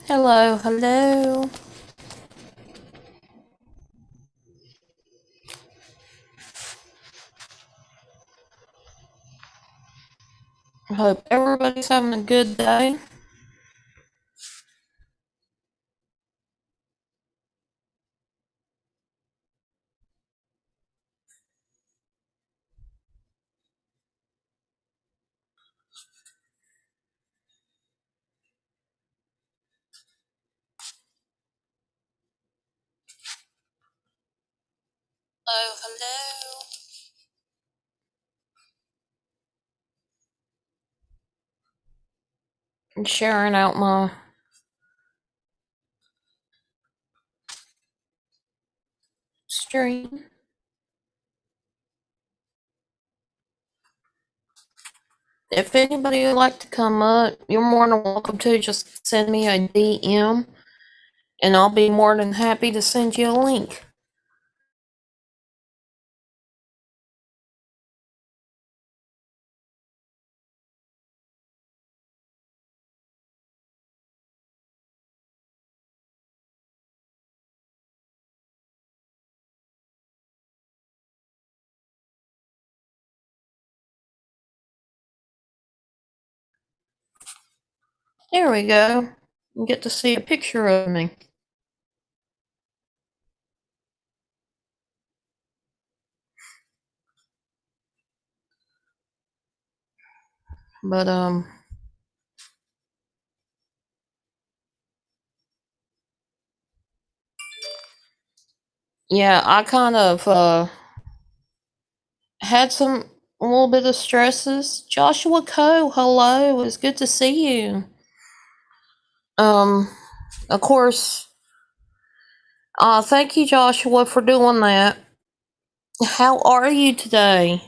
Hello, hello. I hope everybody's having a good day. Hello, hello. I'm sharing out my stream. If anybody would like to come up, you're more than welcome to just send me a DM and I'll be more than happy to send you a link. There we go. You get to see a picture of me. But yeah, I kind of had some a little bit of stresses. Joshua Coe, hello, it's good to see you. Um, of course, thank you, Joshua, for doing that. How are you today?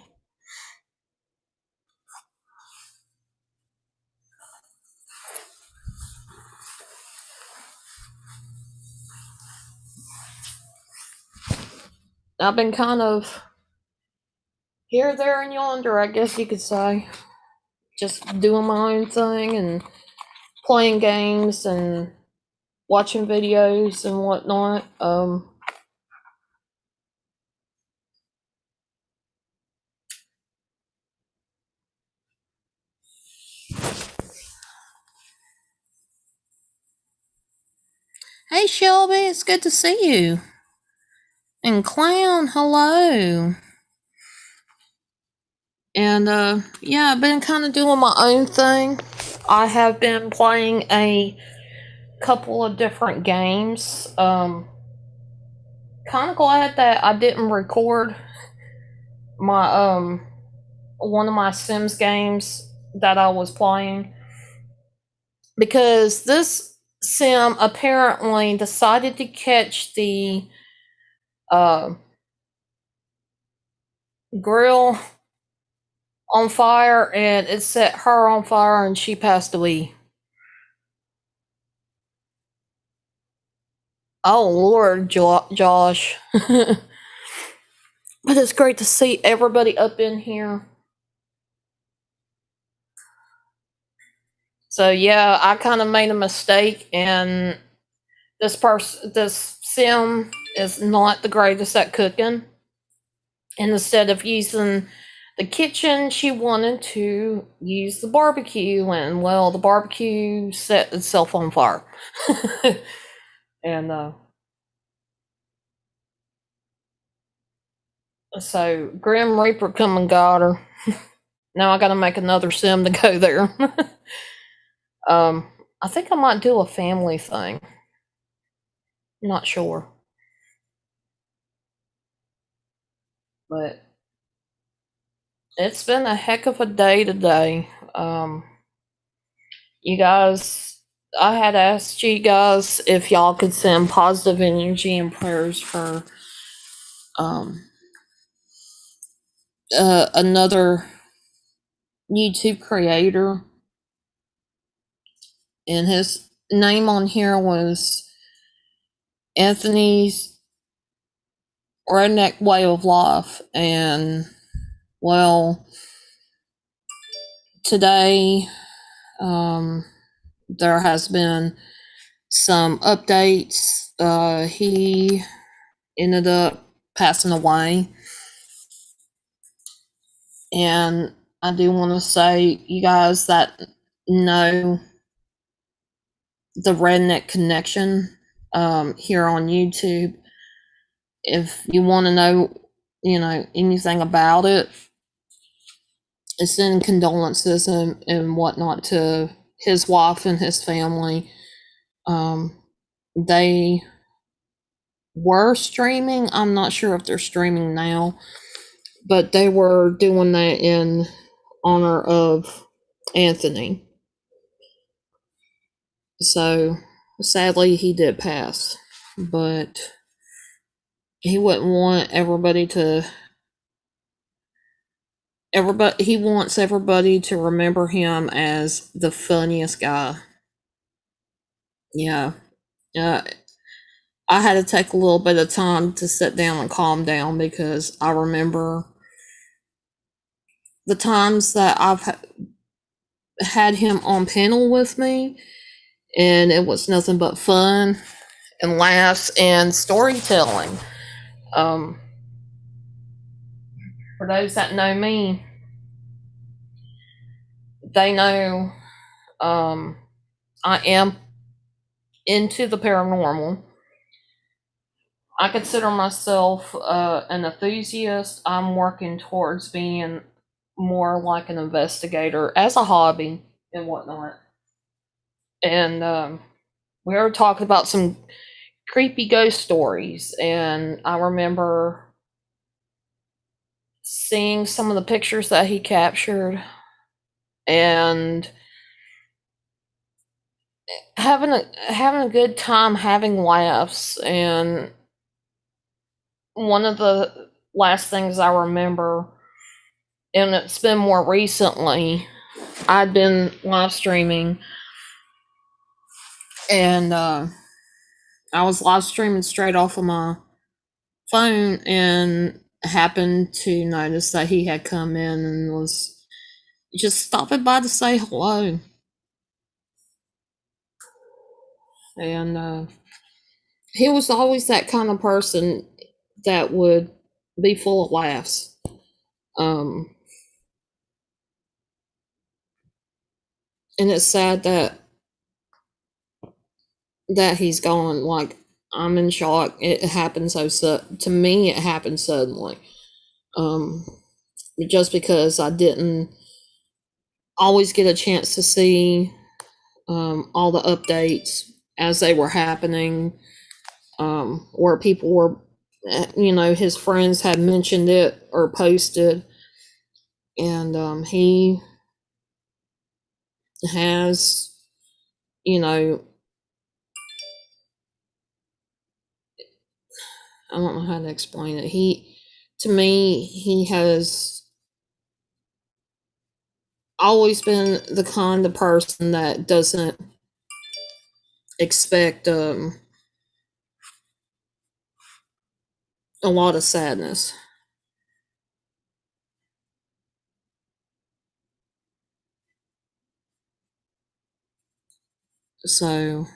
I've been kind of here, there, and yonder, I guess you could say. Just doing my own thing and playing games and watching videos and whatnot. Hey, Shelby, it's good to see you. And Clown, hello. And yeah, I've been kind of doing my own thing. I have been playing a couple of different games. Kind of glad that I didn't record my one of my Sims games that I was playing because this sim apparently decided to catch the uh, grill on fire and it set her on fire and she passed away. Oh Lord, Josh. But it's great to see everybody up in here. So yeah, I kind of made a mistake, and this sim is not the greatest at cooking. And instead of using the kitchen, she wanted to use the barbecue, and well, the barbecue set itself on fire. And so Grim Reaper come and got her. Now I got to make another sim to go there. um, I think I might do a family thing. Not sure, but it's been a heck of a day today. You guys, I had asked you guys if y'all could send positive energy and prayers for um, another YouTube creator, and his name on here was Anthony's Redneck Way of Life. And well, today there has been some updates. He ended up passing away. And I do want to say, you guys that know the Redneck Connection here on YouTube, if you want to know, anything about it, send condolences and whatnot to his wife and his family. They were streaming. I'm not sure if they're streaming now, but they were doing that in honor of Anthony. So sadly, he did pass, but he wouldn't want he wants everybody to remember him as the funniest guy. Yeah. I had to take a little bit of time to sit down and calm down because I remember the times that I've had him on panel with me, and it was nothing but fun and laughs and storytelling. For those that know me, they know I am into the paranormal. I consider myself an enthusiast. I'm working towards being more like an investigator as a hobby and whatnot. And we were talking about some creepy ghost stories, and I remember seeing some of the pictures that he captured and having a good time, having laughs. And one of the last things I remember, and it's been more recently, I'd been live streaming, and I was live streaming straight off of my phone and happened to notice that he had come in and was just stopping by to say hello. And he was always that kind of person that would be full of laughs. And it's sad that he's gone. Like, I'm in shock. It happened to me. It happened suddenly. Just because I didn't always get a chance to see all the updates as they were happening, where people were, his friends had mentioned it or posted, and he has, I don't know how to explain it. To me, he has always been the kind of person that doesn't expect a lot of sadness. So,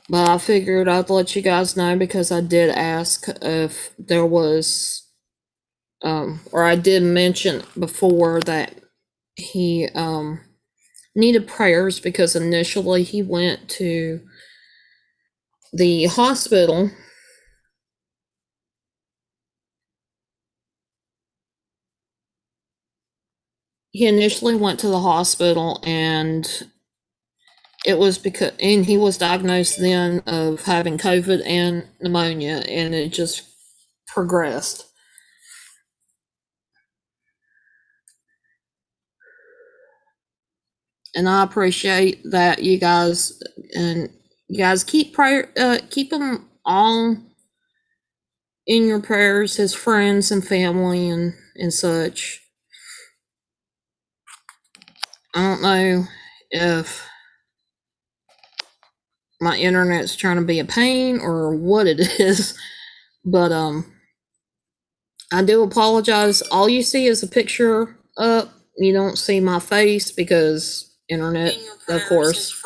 but I figured I'd let you guys know because I did ask if there was, or I did mention before that he needed prayers because initially he went to the hospital. He initially went to the hospital, and he was diagnosed then of having COVID and pneumonia, and it just progressed. And I appreciate that you guys keep them all in your prayers, his friends and family and such. I don't know if my internet's trying to be a pain or what it is, but I do apologize. All you see is a picture up. You don't see my face because internet, of course.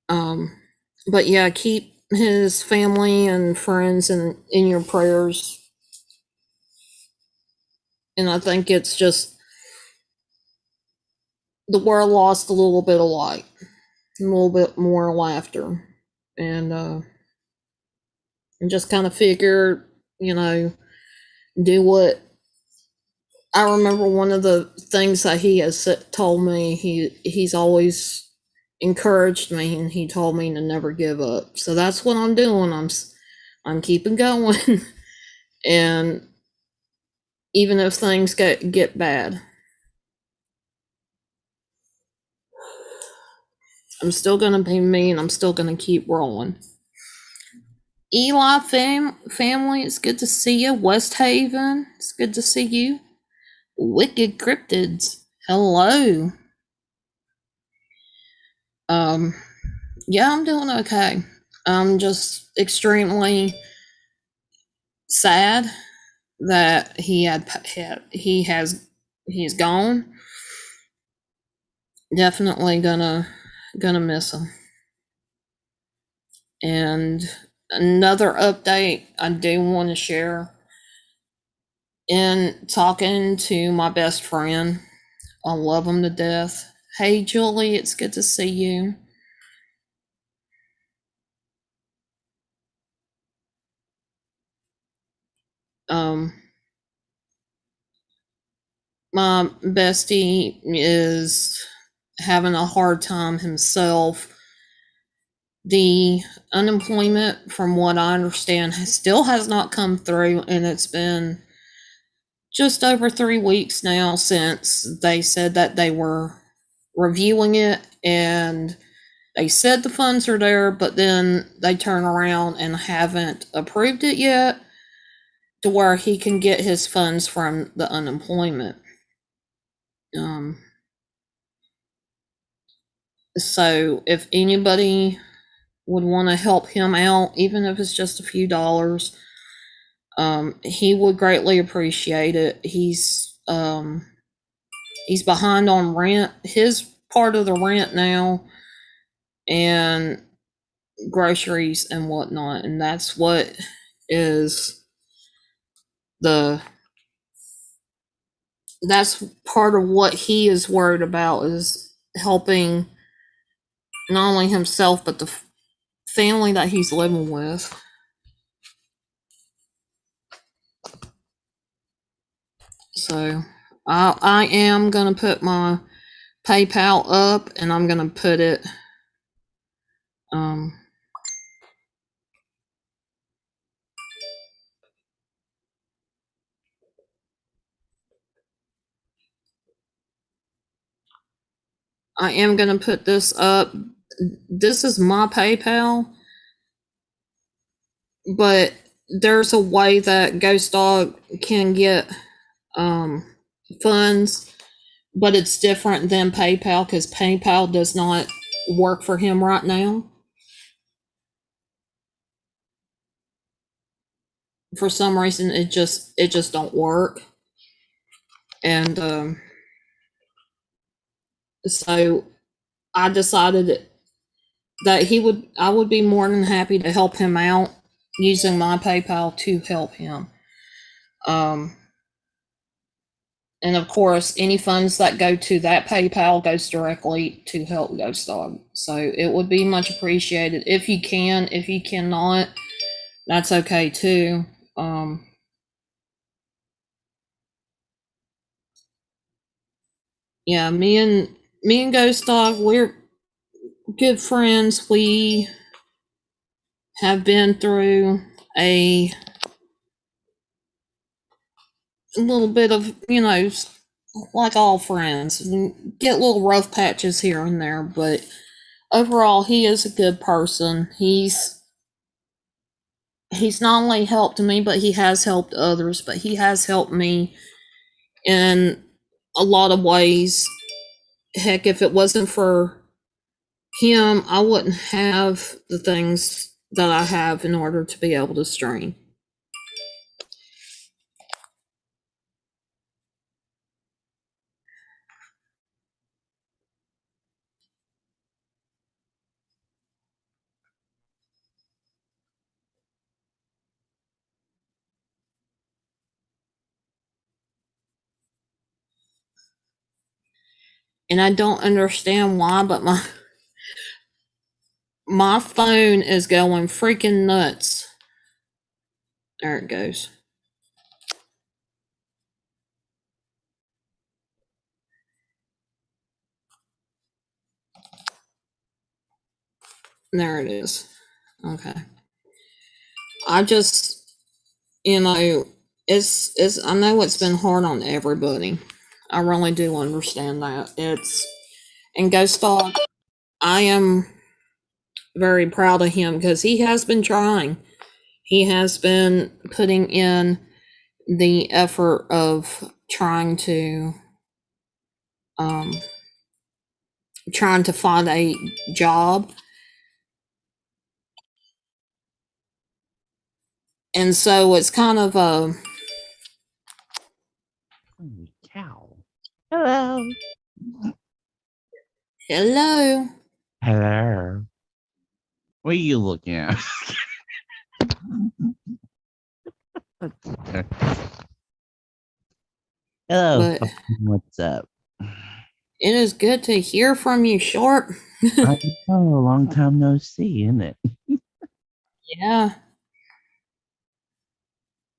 But yeah, keep his family and friends in your prayers. And I think it's just the world lost a little bit of light, a little bit more laughter, and just kind of figured, do what. I remember one of the things that he has told me. He's always encouraged me, and he told me to never give up. So that's what I'm doing. I'm keeping going, and even if things get bad, I'm still gonna be me, and I'm still gonna keep rolling. Eli family, it's good to see you. West Haven, it's good to see you. Wicked Cryptids, hello. Yeah, I'm doing okay. I'm just extremely sad that he's gone. Definitely gonna miss him. And another update I do want to share. In talking to my best friend, I love him to death. Hey Julie, it's good to see you. My bestie is having a hard time himself. The unemployment, from what I understand, still has not come through, and it's been just over 3 weeks now since they said that they were reviewing it, and they said the funds are there, but then they turn around and haven't approved it yet to where he can get his funds from the unemployment. So if anybody would want to help him out, even if it's just a few dollars, he would greatly appreciate it. He's behind on rent, his part of the rent now, and groceries and whatnot, and that's what is that's part of what he is worried about, is helping not only himself but the family that he's living with. So I am gonna put my PayPal up, and I'm gonna put it I am gonna put this up. This is my PayPal, but there's a way that Ghost Dog can get funds, but it's different than PayPal because PayPal does not work for him right now. For some reason, it just don't work, and so I decided that I would be more than happy to help him out using my PayPal to help him. And of course, any funds that go to that PayPal goes directly to help Ghost Dog. So it would be much appreciated if you can. If you cannot, that's okay too. Yeah, me and Ghost Dog, we're good friends. We have been through a little bit of, like all friends, get little rough patches here and there, but overall, he is a good person. He's not only helped me, but he has helped others, but he has helped me in a lot of ways. Heck, if it wasn't for him, I wouldn't have the things that I have in order to be able to stream. and I don't understand why, but my phone is going freaking nuts. There it goes. There it is. Okay. I just, it's I know it's been hard on everybody. I really do understand that. And Ghost Dog, I am very proud of him because he has been trying. He has been putting in the effort of um trying to find a job. And so it's kind of a Holy cow. Hello. hello. Hello. What are you looking at? Hello. But What's up? it is good to hear from you, Short. I know, a long time no see, isn't it? Yeah.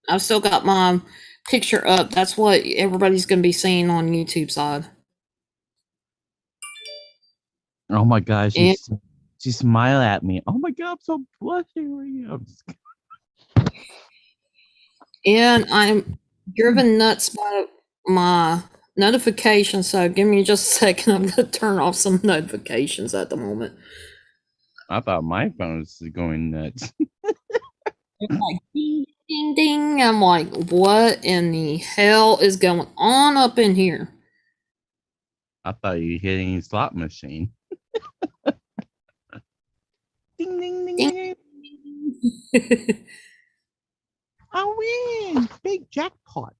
I've still got my picture up. That's what everybody's going to be seeing on YouTube side. Oh my gosh, And, she smiled at me. Oh my god, I'm so blushing right now. I'm just and I'm driven nuts by my notifications. So give me just a second. I'm going to turn off some notifications at the moment. I thought my phone was going nuts. It's like ding, ding, ding. I'm like, what in the hell is going on up in here? I thought you hitting a slot machine. Ding ding ding ding. Ding. I win! Big jackpot.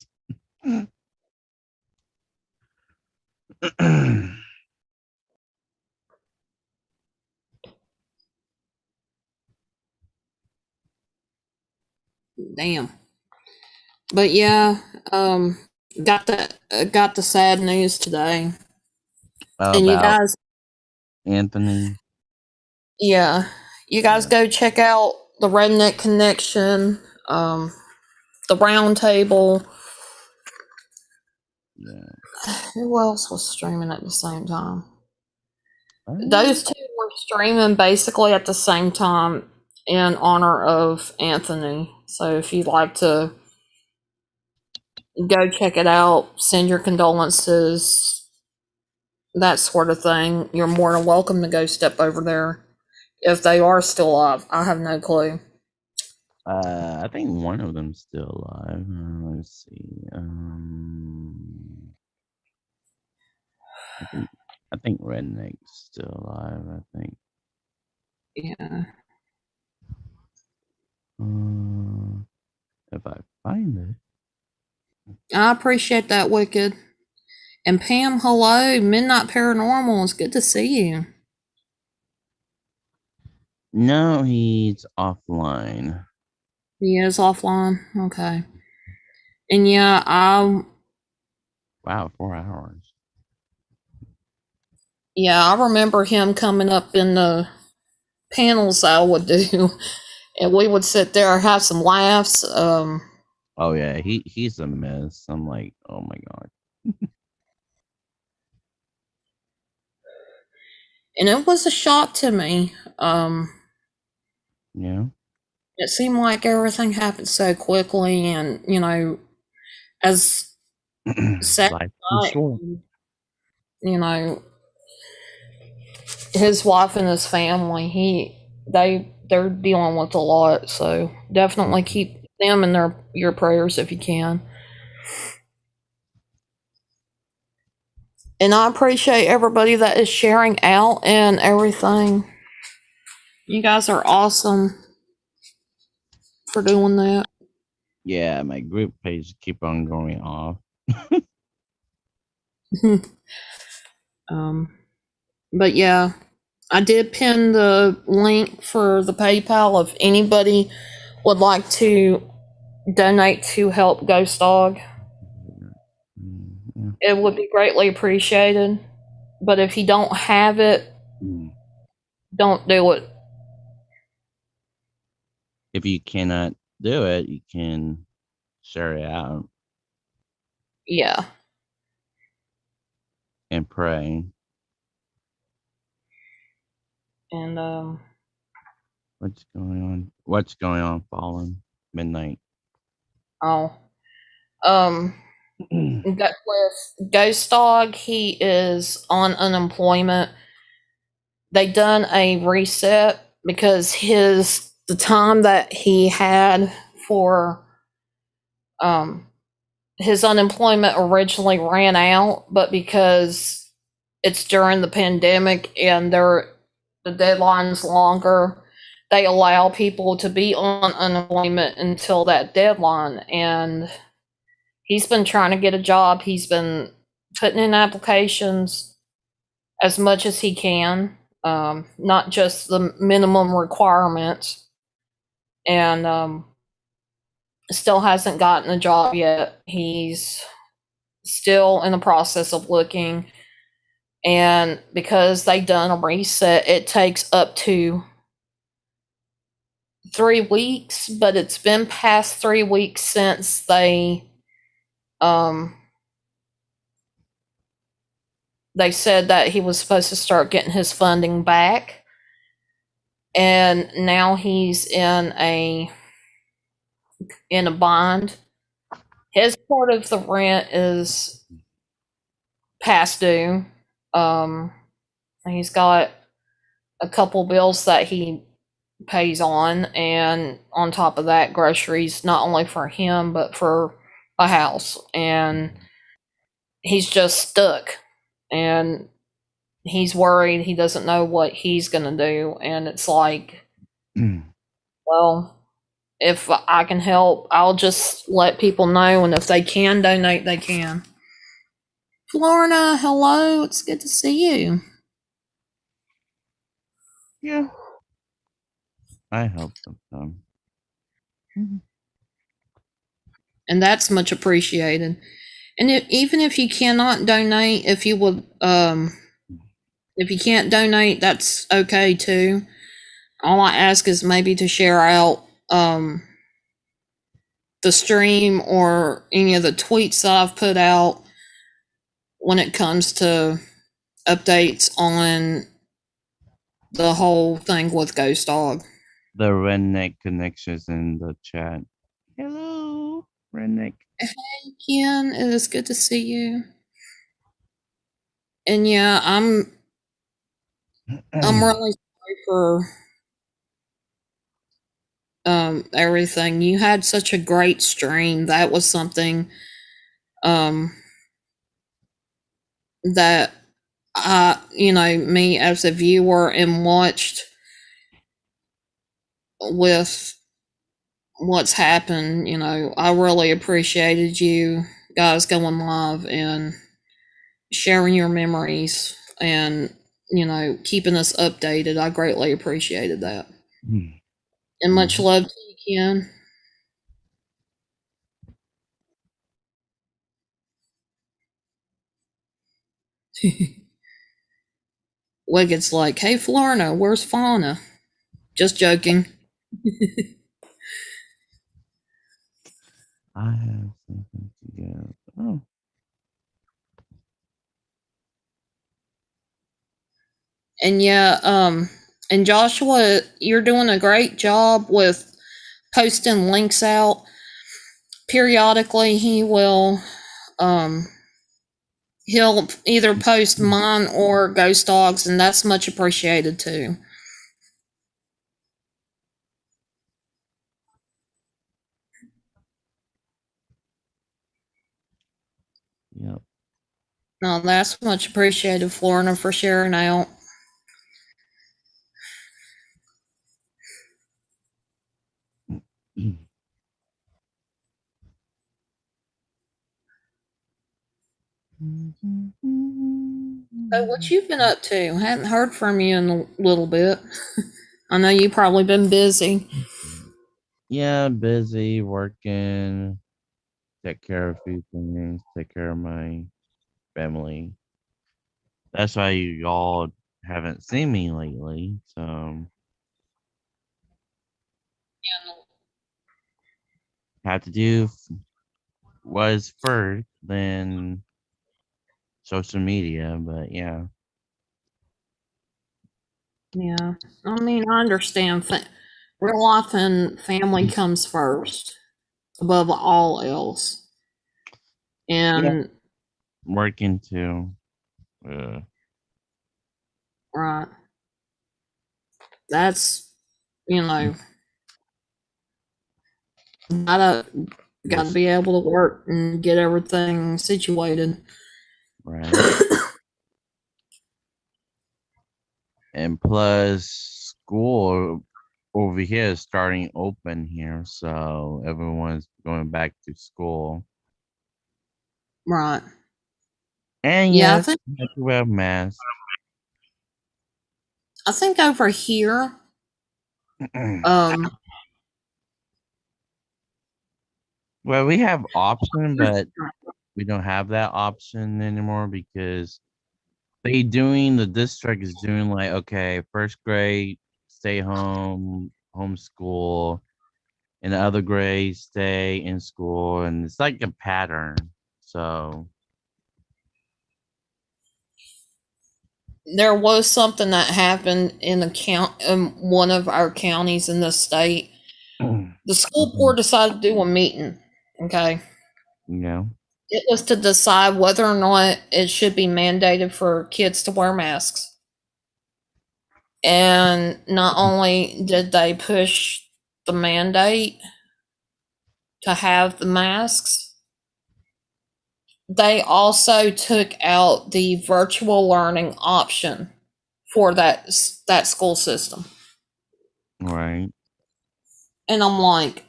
Damn. But yeah, got the sad news today. And you About guys, Anthony. yeah, you guys Yeah. go check out the Redneck Connection, the Round Table. Yeah. Who else was streaming at the same time? Oh, Those two were streaming basically at the same time in honor of Anthony. So if you'd like to go check it out, send your condolences, that sort of thing, you're more than welcome to go step over there. If they are still alive, I have no clue. I think one of them's still alive. Let's see. I think Redneck's still alive. I think. Yeah. If I find it. I appreciate that, Wicked. And Pam, hello. Midnight Paranormal. It's good to see you. No, he's offline. He is offline. Okay. And yeah, Wow, 4 hours. I remember him coming up in the panels I would do, and we would sit there and have some laughs. Oh yeah, he's a mess. I'm like, oh my god. And it was a shock to me. Yeah. It seemed like everything happened so quickly, and as sad Life as is I short. am, his wife and his family, they're dealing with a lot. So definitely keep them in your prayers if you can. And I appreciate everybody that is sharing out and everything. You guys are awesome for doing that. Yeah, my group page keep on going off. But yeah, I did pin the link for the PayPal if anybody would like to donate to help Ghost Dog. Yeah. It would be greatly appreciated. But if you don't have it, don't do it. If you cannot do it, you can share it out Yeah. and pray. And What's going on? What's going on, Fallen? Midnight. oh, um, with Ghost Dog, he is on unemployment. They done a reset because the time that he had for um his unemployment originally ran out, but because it's during the pandemic and the deadline's longer, they allow people to be on unemployment until that deadline. And he's been trying to get a job. He's been putting in applications as much as he can, not just the minimum requirements, and still hasn't gotten a job yet. He's still in the process of looking. And because they done a reset, it takes up to 3 weeks, but it's been past 3 weeks since um they said that he was supposed to start getting his funding back. And now he's in a bond. His part of the rent is past due. Um he's got a couple bills that he pays on, and on top of that, groceries, not only for him but for a house. And he's just stuck, and he's worried. He doesn't know what he's going to do. And it's like, well, if I can help, I'll just let people know, and if they can donate, they can. Florina, hello, it's good to see you. Yeah. I hope sometime. And that's much appreciated. And even if you cannot donate, if you can't donate, that's okay too. All I ask is maybe to share out the stream or any of the tweets that I've put out when it comes to updates on the whole thing with Ghost Dog. The redneck connections in the chat. Hello, redneck. Hey Ken, it is good to see you. And yeah, I'm really sorry for everything. You had such a great stream. That was something um that me as a viewer and watched with what's happened. I really appreciated you guys going live and sharing your memories and, keeping us updated. I greatly appreciated that. And much love to you, Ken. Wicked's like, hey, Florina, where's Fauna? Just joking. I have something to give. Oh. And yeah, and Joshua, you're doing a great job with posting links out. Periodically, he'll either post mine or Ghost Dogs, and that's much appreciated too. Yep. No, that's much appreciated, Florina, for sharing out. So, what you've been up to? I haven't heard from you in a little bit. I know you've probably been busy. Yeah, busy working, take care of a few things, take care of my family. That's why y'all haven't seen me lately. So have to do was first, then social media. But yeah, Yeah. I mean, I understand. Real life and family comes first above all else. yeah, And, working too. Uh, right, that's, you know, gotta, gotta this be able to work and get everything situated. right, and plus school over here is starting open here, so everyone's going back to school. Right. And Yeah, yes, you have to wear masks. I think over here, um, Well, we have option, but we don't have that option anymore because the district is doing like, okay, first grade, stay home, homeschool, and the other grades stay in school, and it's like a pattern. So, there was something that happened in one of our counties in the state. The school mhm, board decided to do a meeting. Okay. you know, It was to decide whether or not it should be mandated for kids to wear masks. And not only did they push the mandate to have the masks, they also took out the virtual learning option for that school system. right. And I'm like,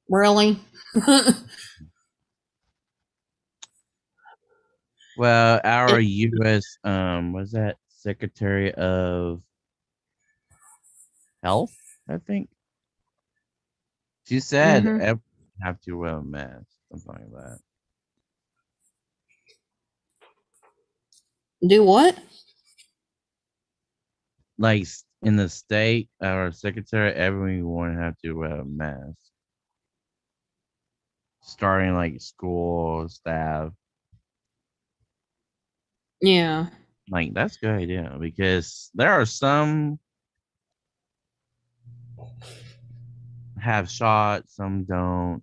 really? Well, our It, U.S. Was that Secretary of Health? I think she said mhm. everyone have to wear a mask, something like that. Do what? Like in the state, our secretary, everyone have to wear a mask, starting like school staff. Yeah. Like that's a good idea because there are some have shots, some don't.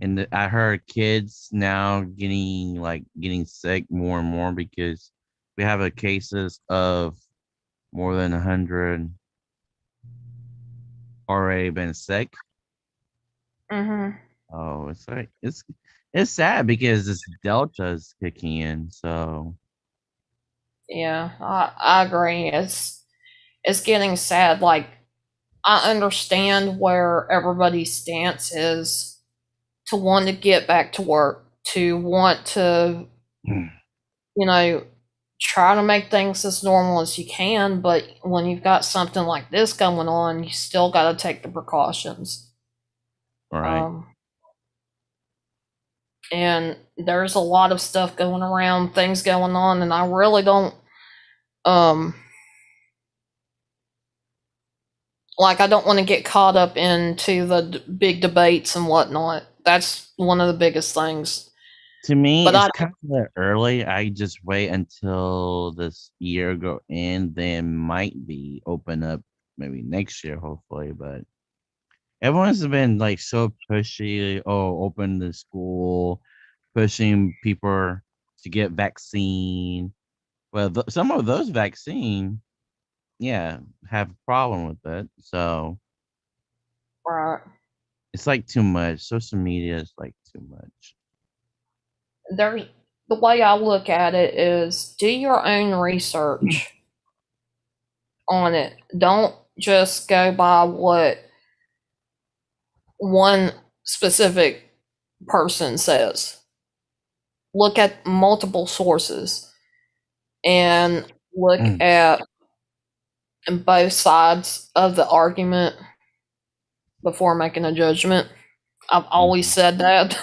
And I heard kids now getting sick more and more because we have a cases of more than 100 already been sick. Mhm. Oh, it's like it's sad because this Delta is kicking in. So Yeah, I agree. It's getting sad. Like, I understand where everybody's stance is to want to get back to work, to want to, you know, try to make things as normal as you can, but when you've got something like this going on, you still got to take the precautions. right. Um, and there's a lot of stuff going around, things going on, and I really don't, um, like, I don't want to get caught up into the big debates and whatnot. That's one of the biggest things. To me, But it's I, kind of early. I just wait until this year go in, then might be open up maybe next year, hopefully. But everyone's been like so pushy. Oh, open the school, pushing people to get vaccine. Well, some of those vaccine, yeah, have a problem with it. So right, it's like too much. Social media is like too much. there's the way I look at it is do your own research on it. Don't just go by what one specific person says. Look at multiple sources and look at both sides of the argument before making a judgment. I've always said that.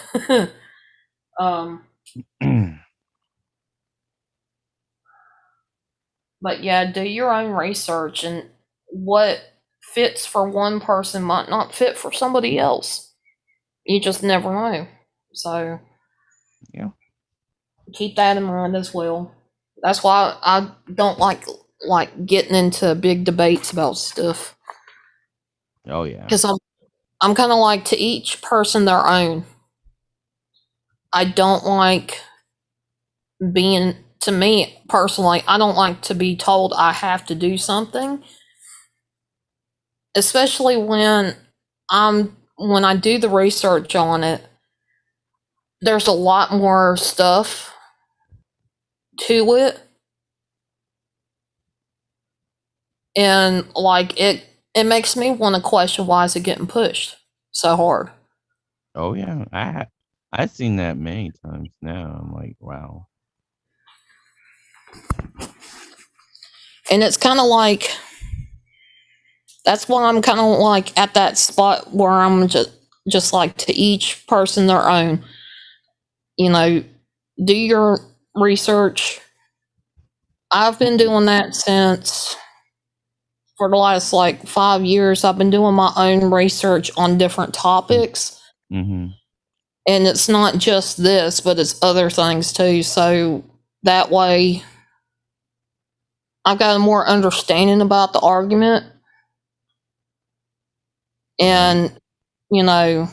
um, But yeah, do your own research, and what fits for one person might not fit for somebody else. You just never know. So Yeah. keep that in mind as well. That's why I don't like getting into big debates about stuff, Oh yeah. because I'm kind of like, to each person their own. I don't like being, to me personally, I don't like to be told I have to do something, especially when I do the research on it. There's a lot more stuff to it, and like it makes me want to question, why is it getting pushed so hard. Oh yeah. I've seen that many times now. I'm like, wow. And it's kind of like, that's why I'm kind of like at that spot where I'm just like, to each person their own. You know, do your research. I've been doing that since, for the last like 5 years. I've been doing my own research on different topics, Mm-hmm. and it's not just this, but it's other things too. So that way, I've got a more understanding about the argument, Right. and you know,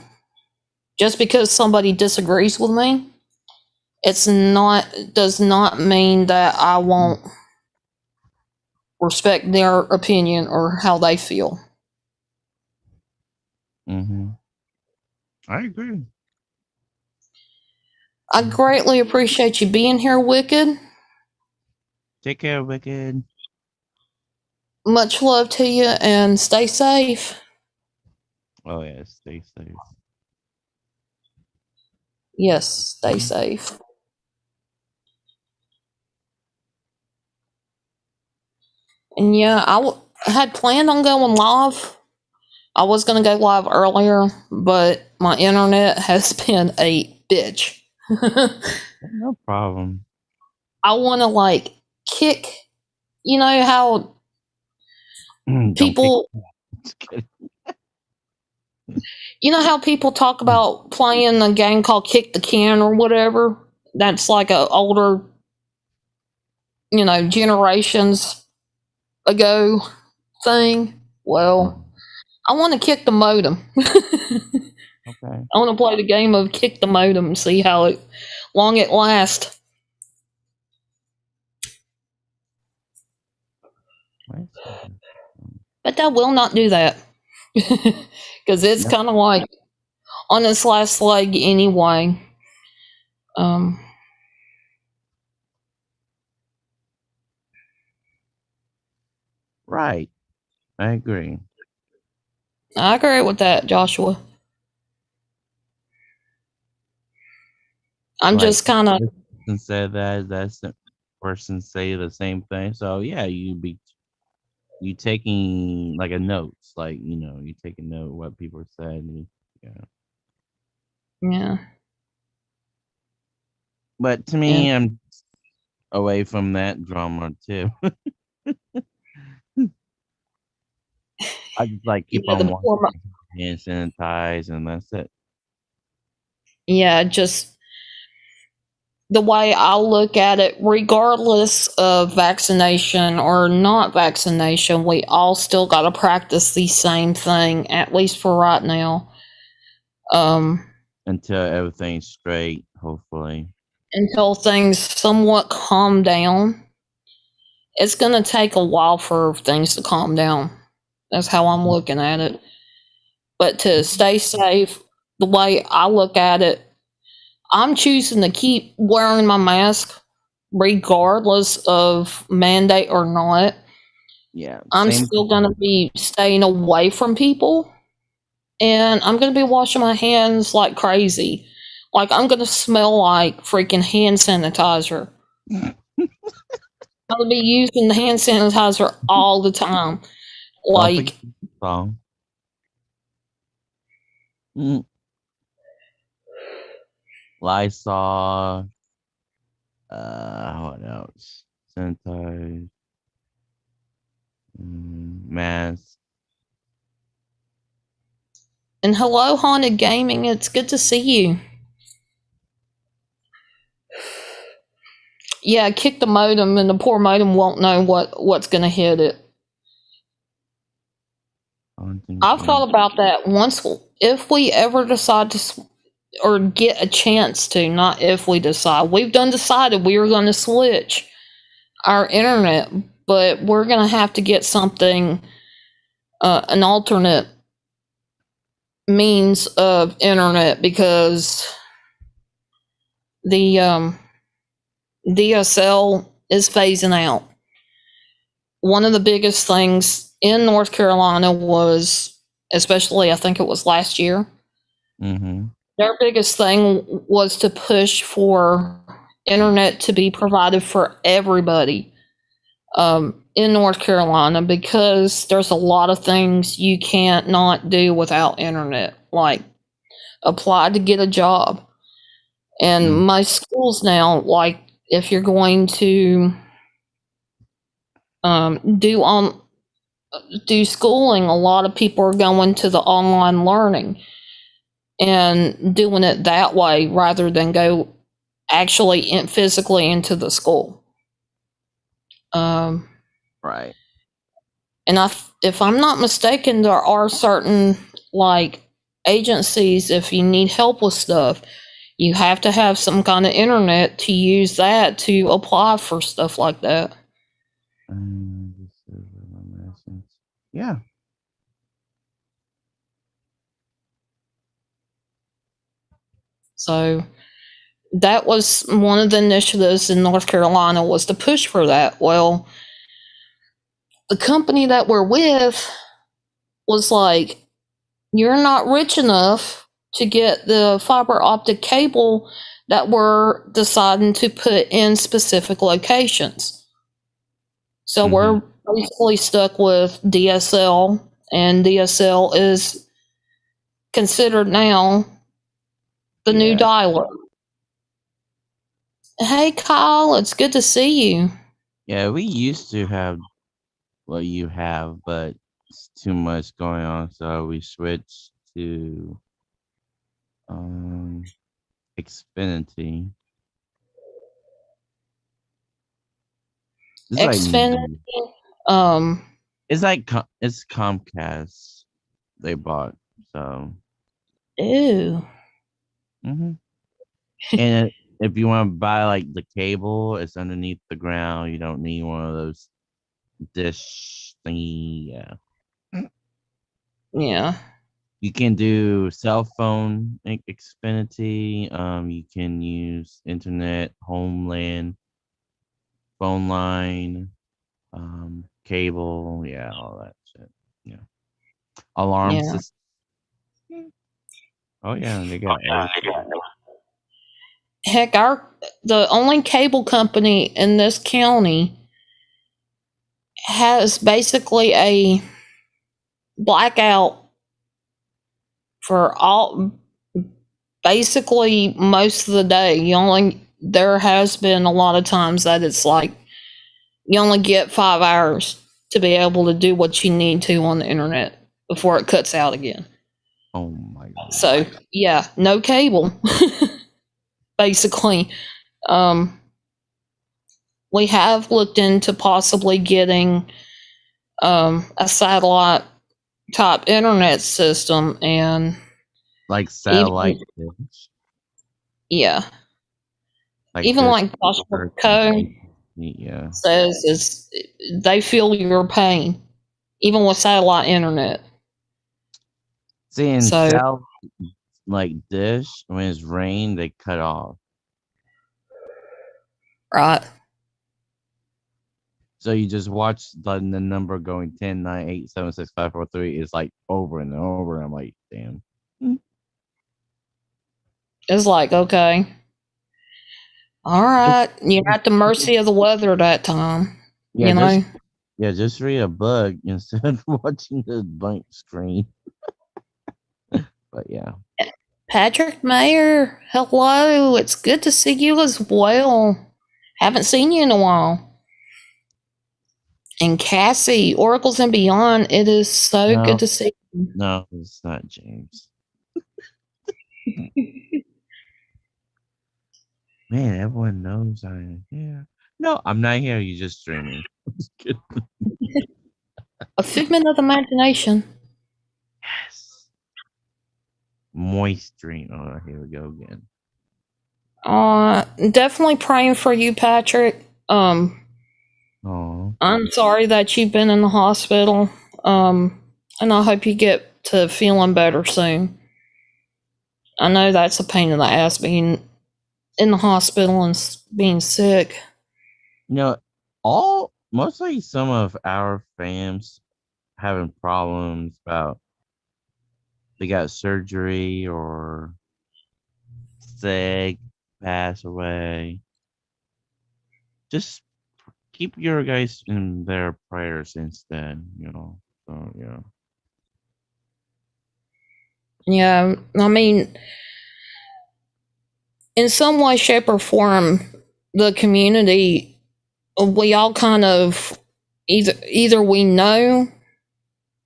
just because somebody disagrees with me, it's not does not mean that I won't respect their opinion or how they feel. Mm-hmm. I agree. I greatly appreciate you being here, Wicked. Take care, Wicked. Much love to you, and stay safe. Oh yeah, stay safe. Yes, stay safe. And yeah, had planned on going live. I was going to go live earlier, but my internet has been a bitch. No problem. I want to like kick, you know how Don't kick. people, Just kidding. people talk about playing a game called Kick the Can or whatever. That's like a older, generations ago thing. Well, I want to kick the modem. I Okay. want to play the game of Kick the Modem and see how long it lasts. Nice. But I will not do that because it's No. kind of like on its last leg anyway. Um, Right. I agree. I agree with that, Joshua. I'm Like just kind of, this person said that, that's the person say the same thing. So yeah, you taking like a notes, like you take a note what people said. Yeah. yeah, But to and me, I'm away from that drama too. I just like keep yeah, on washing my hands, sanitize, and that's it. just the way I look at it, regardless of vaccination or not vaccination, we all still got to practice the same thing, at least for right now. Um, Until everything's straight, hopefully. until things somewhat calm down. It's going to take a while for things to calm down. That's how I'm looking at it. But to stay safe, the way I look at it, I'm choosing to keep wearing my mask regardless of mandate or not. Yeah, I'm same. still going to be staying away from people, and I'm going to be washing my hands like crazy. Like, I'm going to smell like freaking hand sanitizer. I'm going to be using the hand sanitizer all the time. Don't forget Like, the song. Mm. Lysol. What else? Sanitize. Mass. And hello, Haunted Gaming. It's good to see you. Yeah, kick the modem, and the poor modem won't know what's going to hit it. I've thought about that once. If we ever decide to, or get a chance to, not if we decide, we've done decided we are going to switch our internet, but we're going to have to get something, an alternate means of internet, because the DSL is phasing out. One of the biggest things in North Carolina was, especially I think it was last year, Mm-hmm. their biggest thing was to push for internet to be provided for everybody, in North Carolina, because there's a lot of things you can't not do without internet, like apply to get a job. And Mm. my schools now, like if you're going to do schooling, a lot of people are going to the online learning and doing it that way rather than go actually physically into the school. Right. And if I'm not mistaken, there are certain like agencies. If you need help with stuff, you have to have some kind of internet to use that to apply for stuff like that. Yeah. So that was one of the initiatives in North Carolina, was to push for that. Well, the company that we're with was like, you're not rich enough to get the fiber optic cable that we're deciding to put in specific locations. So we're basically stuck with DSL, and DSL is considered now the new dial-up. Hey, Kyle, it's good to see you. Yeah, we used to have what you have, but it's too much going on, so we switched to Xfinity. It's like Xfinity. Um. it's like it's Comcast they bought. So. Ew. Mm-hmm. And if you want to buy like the cable, it's underneath the ground. You don't need one of those dish thingy. Yeah. Yeah. You can do cell phone Xfinity. You can use internet, homeland, phone line, cable. Yeah, all that shit. Yeah. Alarm Yeah. system. Oh yeah, they got everything. Heck, the only cable company in this county has basically a blackout for all, basically most of the day. There has been a lot of times that it's like you only get 5 hours to be able to do what you need to on the internet before it cuts out again. Oh my god. So yeah, no cable. Basically, we have looked into possibly getting a satellite type internet system, and like satellite dish. Yeah, Like even this like Joshua Co. yeah. says, is they feel your pain, even with satellite internet. Seeing So South like dish when it's rain, they cut off. right, So you just watch the number going 10, 9, 8, 7, 6, 5, 4, 3. It's like over and over. I'm like, damn. it's like, okay, all right, you're at the mercy of the weather that time. Yeah, You know. just read a book instead of watching the blank screen. But yeah. Patrick Mayer, hello. It's good to see you as well. Haven't seen you in a while. And Cassie, Oracles and Beyond, it is so good No, to see you. no, it's not James. Man, everyone knows I am here. No, I'm not here. You're just streaming. Just kidding. A figment of the imagination. Yes. Moist dream. Oh, here we go again. Definitely praying for you, Patrick. Oh, I'm sorry that you've been in the hospital. And I hope you get to feeling better soon. I know that's a pain in the ass being in the hospital and being sick. you know, mostly some of our fans having problems about they got surgery or sick, pass away. Just keep your guys in their prayers instead. So yeah. Yeah, I mean, in some way, shape, or form, the community, we all kind of either we know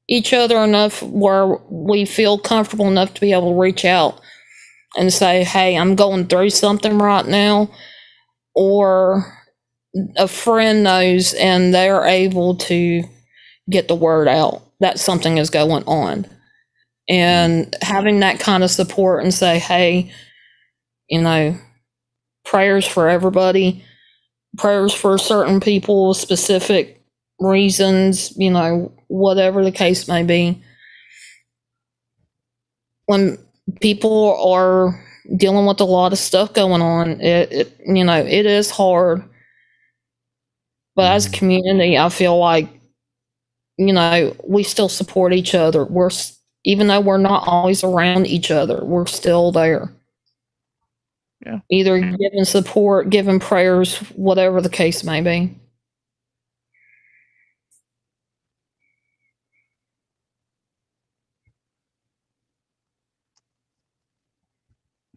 each other enough where we feel comfortable enough to be able to reach out and say, "Hey, I'm going through something right now," or a friend knows and they're able to get the word out that something is going on. Mm. And having that kind of support and say, "Hey, you know, prayers for everybody, prayers for certain people, specific reasons, whatever the case may be." When people are dealing with a lot of stuff going on, it is hard. But as a Mhm. community, I feel like, we still support each other. Even though we're not always around each other, we're still there. Yeah. Either giving support, giving prayers, whatever the case may be.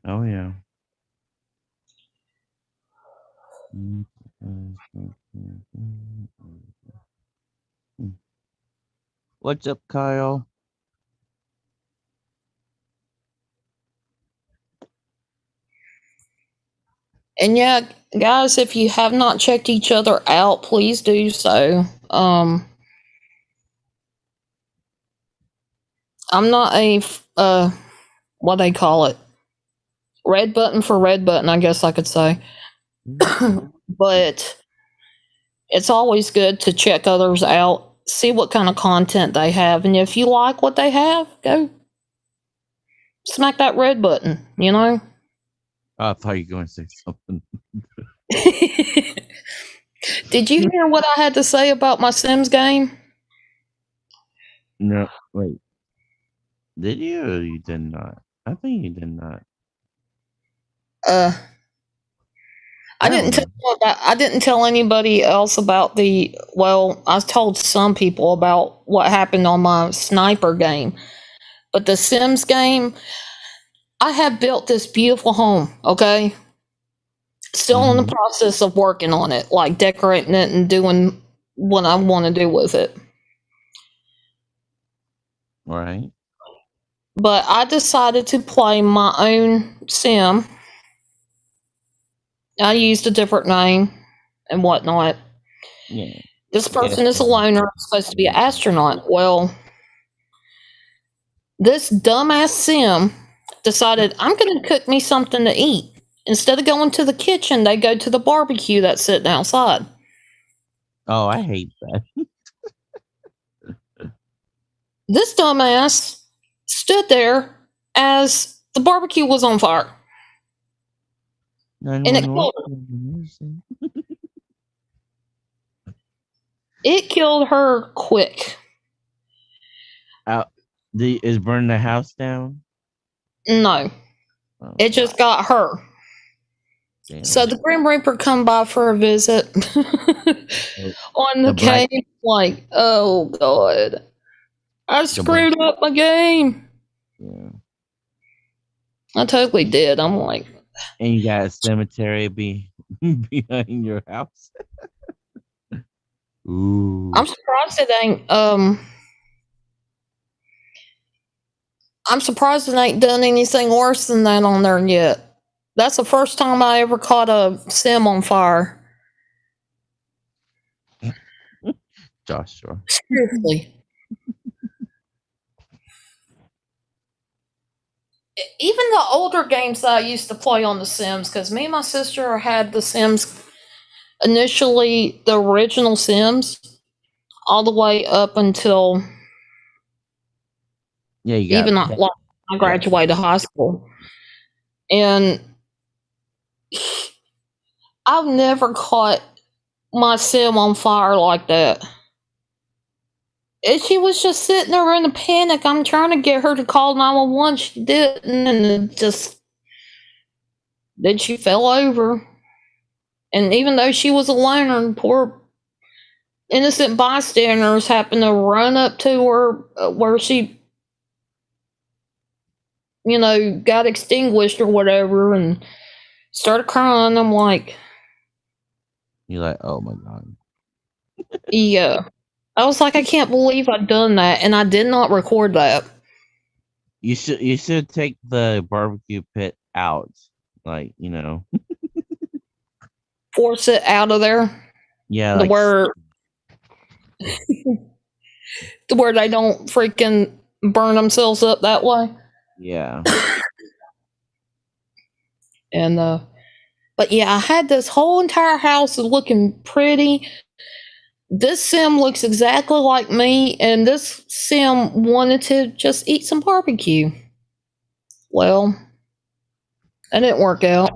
Oh yeah. Mm, What's up, Kyle? And yeah, guys, if you have not checked each other out, please do so. I'm not what they call it, red button for red button, I guess I could say. But it's always good to check others out, see what kind of content they have, and if you like what they have, go smack that red button. Oh, I thought you were going to say something. Did you hear what I had to say about my Sims game? No, wait. Did you or you did not? I think you did not. Uh, I don't remember. I didn't tell anybody else about the. Well, I told some people about what happened on my sniper game, but the Sims game, I have built this beautiful home. Okay, still in the Mm-hmm. process of working on it, like decorating it and doing what I want to do with it. Right. But I decided to play my own sim. I used a different name and whatnot. Yeah. This Guess person is a loner, supposed to be an astronaut. Well, this dumbass sim decided I'm going to cook me something to eat. Instead of going to the kitchen, they go to the barbecue that's sitting outside. Oh, I hate that. This dumbass stood there as the barbecue was on fire, and it 911. killed her. It killed her quick. Out. Is burning the house down? No, Oh, it just got her. So damn. the Grim Reaper come by for a visit Oh, on the the black. game. Like, oh god, I The black. screwed up my game. Yeah. I totally did. I'm like, And you got a cemetery behind your house. Ooh. I'm surprised it ain't. I'm surprised it ain't done anything worse than that on there yet. That's the first time I ever caught a sim on fire. Joshua. Seriously. Even the older games that I used to play on The Sims, because me and my sister had The Sims initially, the original Sims, all the way up until Yeah, you got even not like I yeah. graduated high school. And I've never caught my sim on fire like that. And she was just sitting there in a panic. I'm trying to get her to call 911. She didn't, and it just then she fell over. And even though she was alone, and poor innocent bystanders happened to run up to her where she, got extinguished or whatever, and started crying. I'm like, You're like, oh my god. yeah. I was like, I can't believe I'd done that, and I did not record that. You should take the barbecue pit out. Like, Force it out of there yeah, to like where they don't freaking burn themselves up that way. yeah. And but yeah, I had this whole entire house looking pretty. This sim looks exactly like me, and this sim wanted to just eat some barbecue. Well, that didn't work out.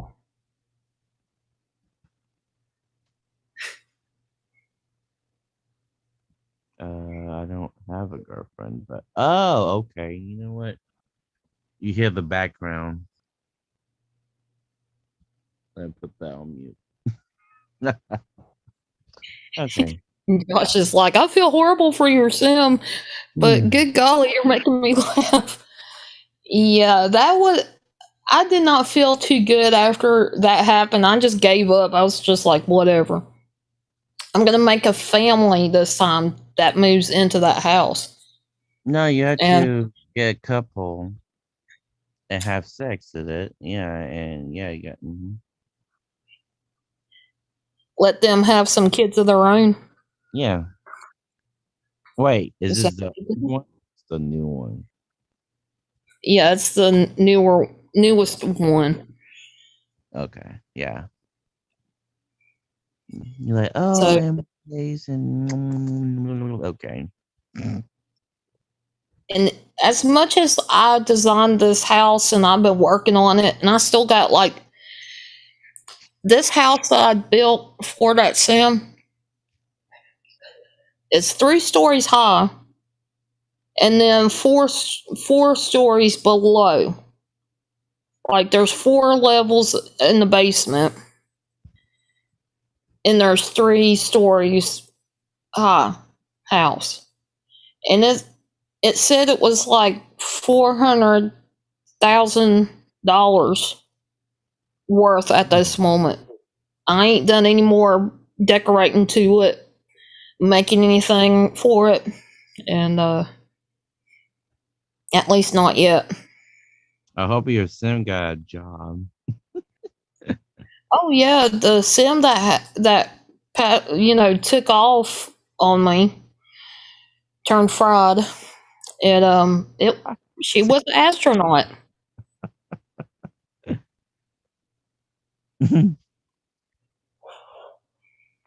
I don't have a girlfriend, but oh, okay. You know what? You hear the background. Let me put that on mute. Okay. And Josh is like, I feel horrible for your sim, but Hmm. good golly, you're making me laugh. Yeah, that was. I did not feel too good after that happened. I just gave up. I was just like, whatever. I'm gonna make a family this time that moves into that house, No, you had and to get a couple and have sex with it. Yeah, and yeah, you got. let them have some kids of their own. Yeah. Wait, is Is that- this the old one? It's the new one. yeah, it's the newest one. Okay. Yeah. You're like, oh, So, MPs and okay. and as much as I designed this house and I've been working on it, and I still got like this house that I built for that sim. It's 3 stories high, and then four stories below. Like there's 4 levels in the basement, and there's 3 stories high house. And it said it was like $400,000 worth at this moment. I ain't done any more decorating to it, making anything for it, and at least not yet. I hope your sim got a job. Oh yeah, the sim that took off on me turned fried. It she was an astronaut.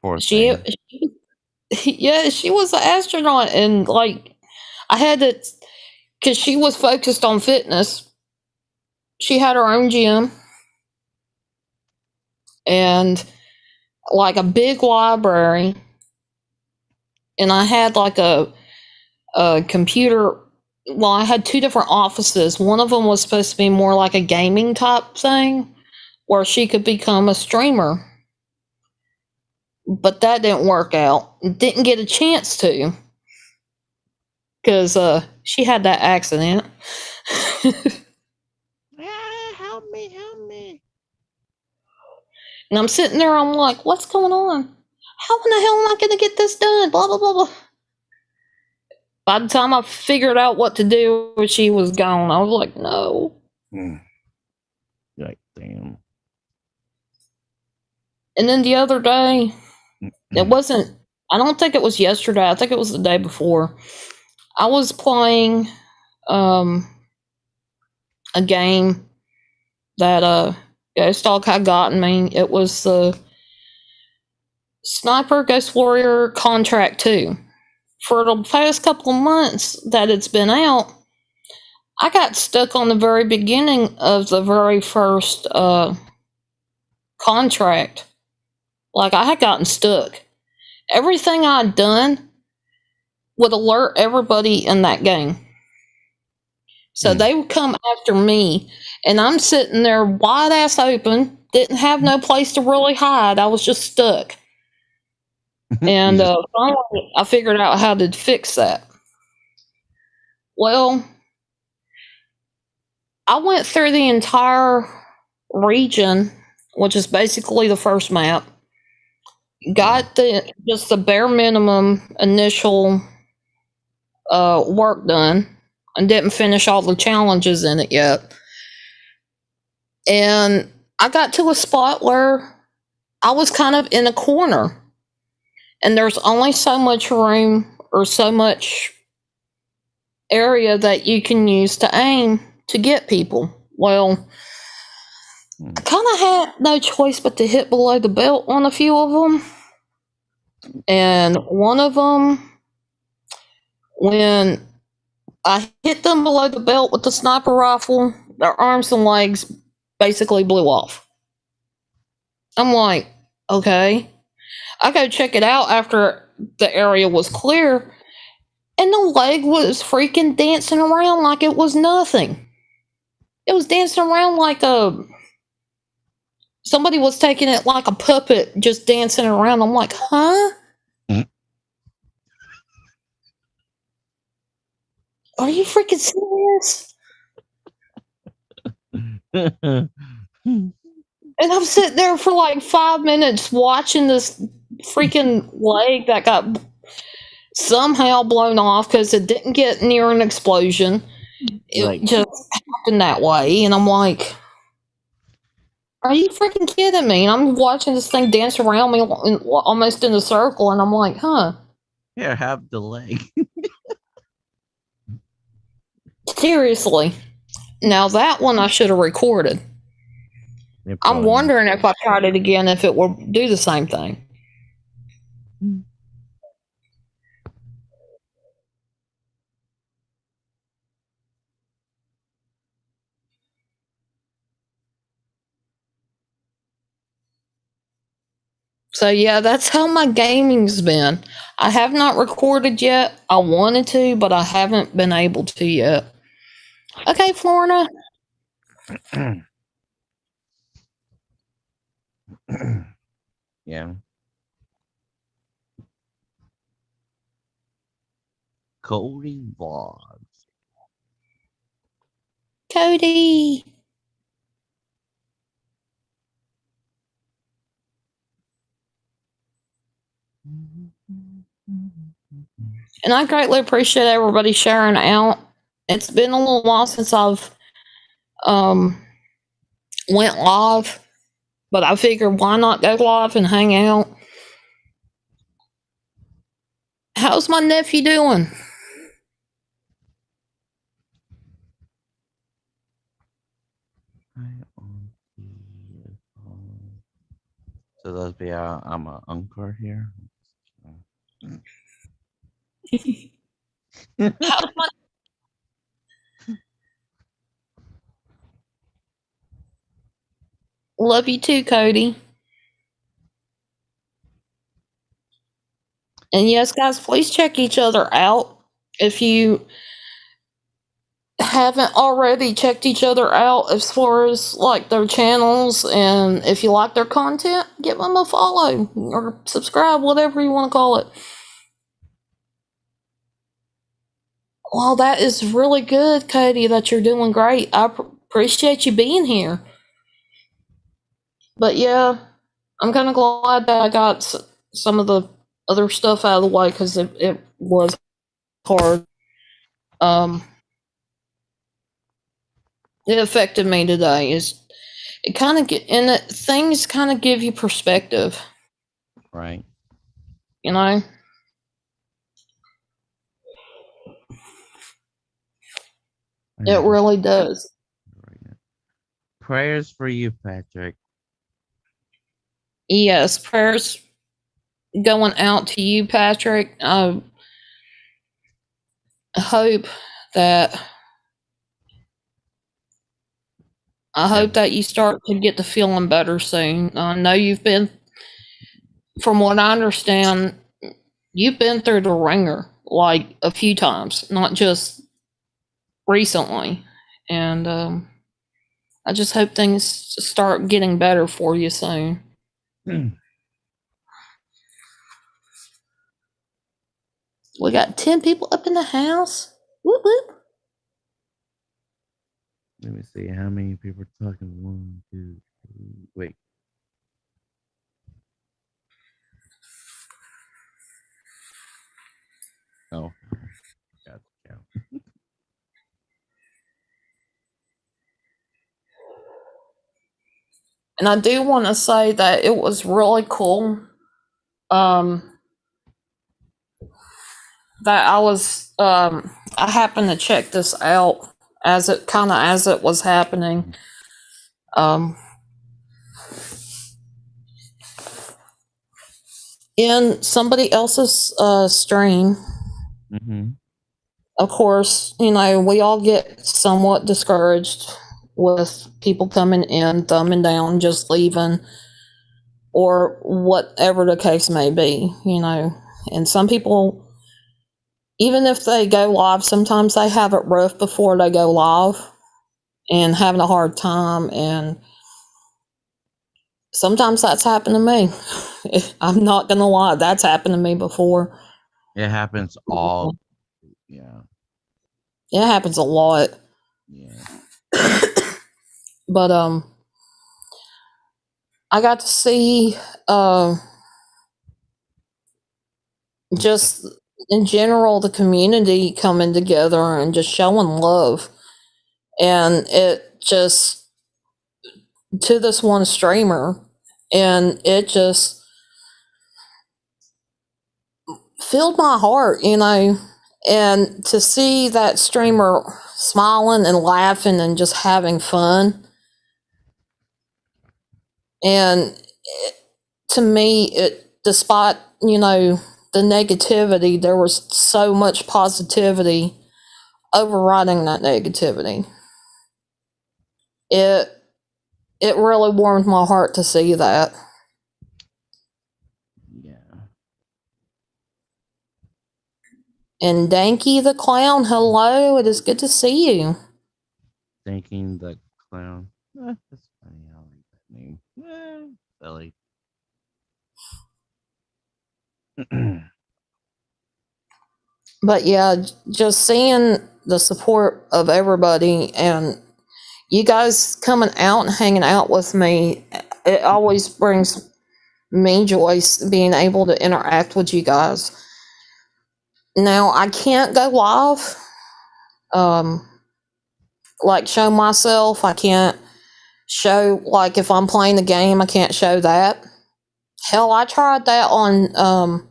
Poor She, thing. yeah, she was an astronaut, and like I had to, because she was focused on fitness. She had her own gym and like a big library, and I had like a computer. Well, I had 2 different offices. One of them was supposed to be more like a gaming type thing, where she could become a streamer, but that didn't work out. Didn't get a chance to because she had that accident. Ah, help me, help me. And I'm sitting there, I'm like, what's going on? how in the hell am I going to get this done? Blah, blah, blah, blah. By the time I figured out what to do, she was gone. I was like, no. You're like, damn. And then the other day, it Mm. wasn't, I don't think it was yesterday. I think it was the day before. I was playing a game that Ghost Dog had gotten me. It was the Sniper Ghost Warrior Contract 2. For the past couple of months that it's been out, I got stuck on the very beginning of the very first contract. Like, I had gotten stuck. Everything I'd done would alert everybody in that game. So they would come after me, and I'm sitting there wide ass open, didn't have no place to really hide. I was just stuck. And finally, I figured out how to fix that. Well, I went through the entire region, which is basically the first map. Got just the bare minimum initial work done, and didn't finish all the challenges in it yet. And I got to a spot where I was kind of in a corner, and there's only so much room or so much area that you can use to aim to get people. Well, I kind of had no choice but to hit below the belt on a few of them. And one of them, when I hit them below the belt with the sniper rifle, their arms and legs basically blew off. I'm like, okay. I go check it out after the area was clear, and the leg was freaking dancing around like it was nothing. It was dancing around like somebody was taking it like a puppet, just dancing around. I'm like, huh? Are you freaking serious? And I'm sitting there for like 5 minutes watching this freaking leg that got somehow blown off because it didn't get near an explosion. It just happened that way. And I'm like, are you freaking kidding me? And I'm watching this thing dance around me almost in a circle. And I'm like, huh. Here, have the leg. Seriously. Now that one I should have recorded. I'm wondering if I tried it again, if it will do the same thing. So yeah, that's how my gaming's been. I have not recorded yet. I wanted to, but I haven't been able to yet. Okay, Florina. Yeah. Cody Vlogs. Cody. And I greatly appreciate everybody sharing out. It's been a little while since I've went live, but I figured why not go live and hang out. How's my nephew doing? So let's be I'm an uncle here. How's my Love you too, Cody. And yes, guys, please check each other out. If you haven't already checked each other out as far as like their channels, and if you like their content, give them a follow or subscribe, whatever you want to call it. Well, that is really good, Cody, that you're doing great. I appreciate you being here. But yeah, I'm kind of glad that I got some of the other stuff out of the way because it was hard. Um, it affected me today. Is it kind of get and it, things kind of give you perspective, Right. you know? It really does. Right. Prayers for you, Patrick. Yes, prayers going out to you, Patrick. I hope that you start to get to feeling better soon. I know you've been, from what I understand, you've been through the ringer like a few times, not just recently. And I just hope things start getting better for you soon. We got 10 people up in the house. Whoop whoop. Let me see how many people are talking. 1, 2, 3. Wait. Oh, got the count. And I do want to say that it was really cool. Um, that I happened to check this out as it was happening. Um, in somebody else's stream. Mm-hmm. Of course, you know, we all get somewhat discouraged with people coming in, thumbing down, just leaving, or whatever the case may be, you know. And some people, even if they go live, sometimes they have it rough before they go live and having a hard time. And sometimes that's happened to me. I'm not going to lie, that's happened to me before. It happens all. Yeah. It happens a lot. Yeah. But I got to see just in general the community coming together and just showing love. And it just, to this one streamer, and it just filled my heart, you know. And to see that streamer smiling and laughing and just having fun, and to me, it, despite, you know, the negativity, there was so much positivity overriding that negativity. It it really warmed my heart to see that. Yeah. And Danky the Clown, hello, it is good to see you. Thanking the clown. That's funny. I like that name. Silly. But yeah, just seeing the support of everybody and you guys coming out and hanging out with me, it always brings me joy being able to interact with you guys. Now, I can't go live, um, like show myself. I can't show, like, if I'm playing the game, I can't show that. Hell, I tried that on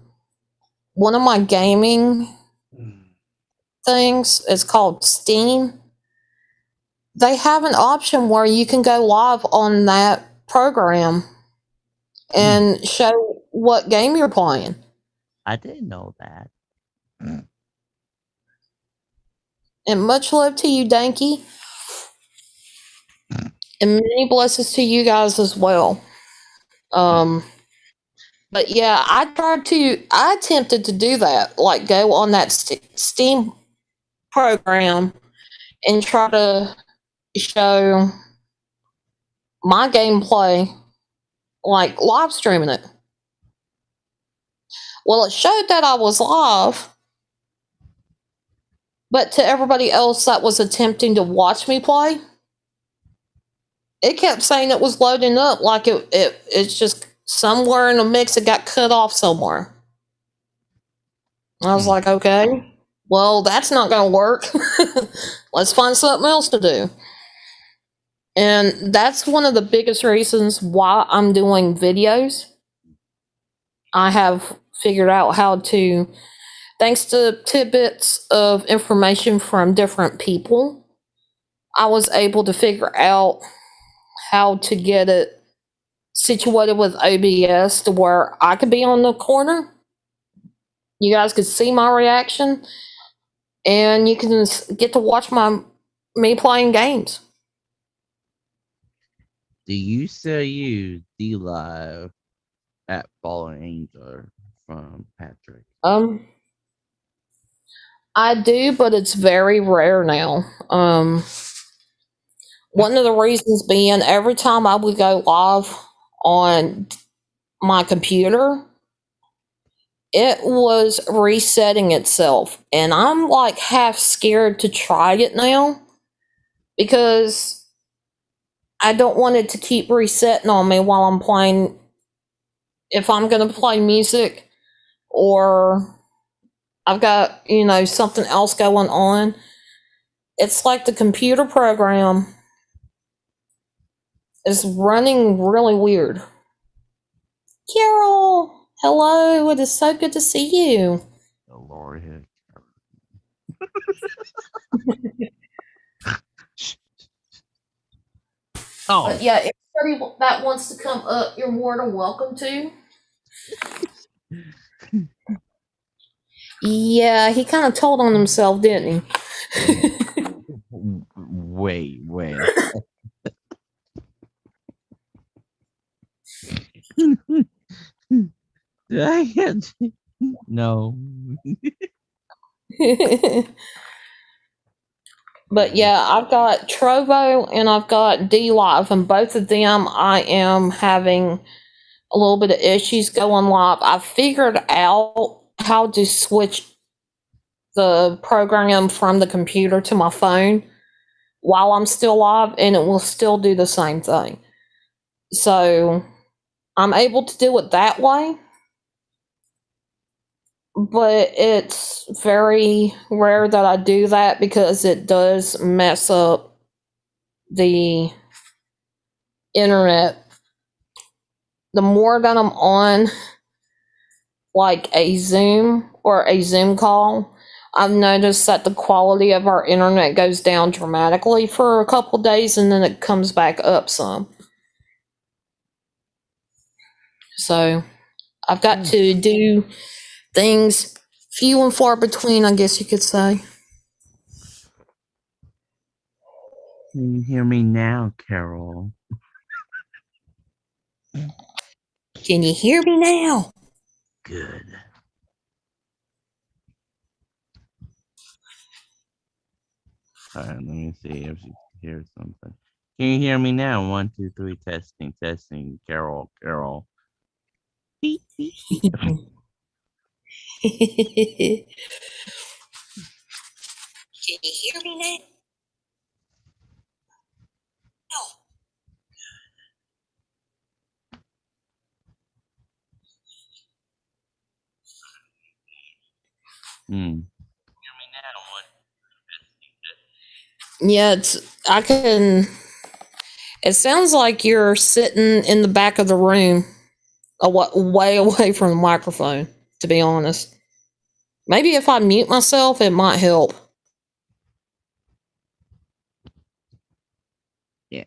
one of my gaming things. It's called Steam. They have an option where you can go live on that program and show what game you're playing. I didn't know that. And much love to you, Danky. And many blessings to you guys as well. But yeah, I attempted to do that, like go on that Steam program and try to show my gameplay, like live streaming it. Well, it showed that I was live, but to everybody else that was attempting to watch me play, it kept saying it was loading up, like it's just somewhere in the mix it got cut off somewhere. I was Hmm. like, okay, well, that's not going to work. Let's find something else to do. And that's one of the biggest reasons why I'm doing videos. I have figured out how to, thanks to tidbits of information from different people, I was able to figure out how to get it situated with OBS to where I could be on the corner. You guys could see my reaction, and you can get to watch me playing games. Do you still use D Live at Fallen Angel from Patrick? Um, I do, but it's very rare now. One of the reasons being every time I would go live on my computer, it was resetting itself. And I'm like half scared to try it now because I don't want it to keep resetting on me while I'm playing. If I'm going to play music or I've got, something else going on, it's like the computer program is running really weird. Carol, hello. It is so good to see you. Oh, Lord. Oh, But yeah, anybody that wants to come up, you're more than welcome to. Yeah, he kind of told on himself, didn't he? wait. Did I get no? But yeah, I've got Trovo and I've got D Live, and both of them I am having a little bit of issues going live. I figured out how to switch the program from the computer to my phone while I'm still live, and it will still do the same thing. So I'm able to do it that way, but it's very rare that I do that because it does mess up the internet. The more that I'm on like a Zoom or a Zoom call, I've noticed that the quality of our internet goes down dramatically for a couple days and then it comes back up some. So I've got to do things few and far between, I guess you could say. Can you hear me now, Carol? Can you hear me now? Good. All right, let me see if she hears something. Can you hear me now? 1, 2, 3, testing. Carol. Beep, beep, beep. Can you hear me now? Hmm. Yeah, I can. It sounds like you're sitting in the back of the room, way away from the microphone, to be honest. Maybe if I mute myself, it might help. Yeah.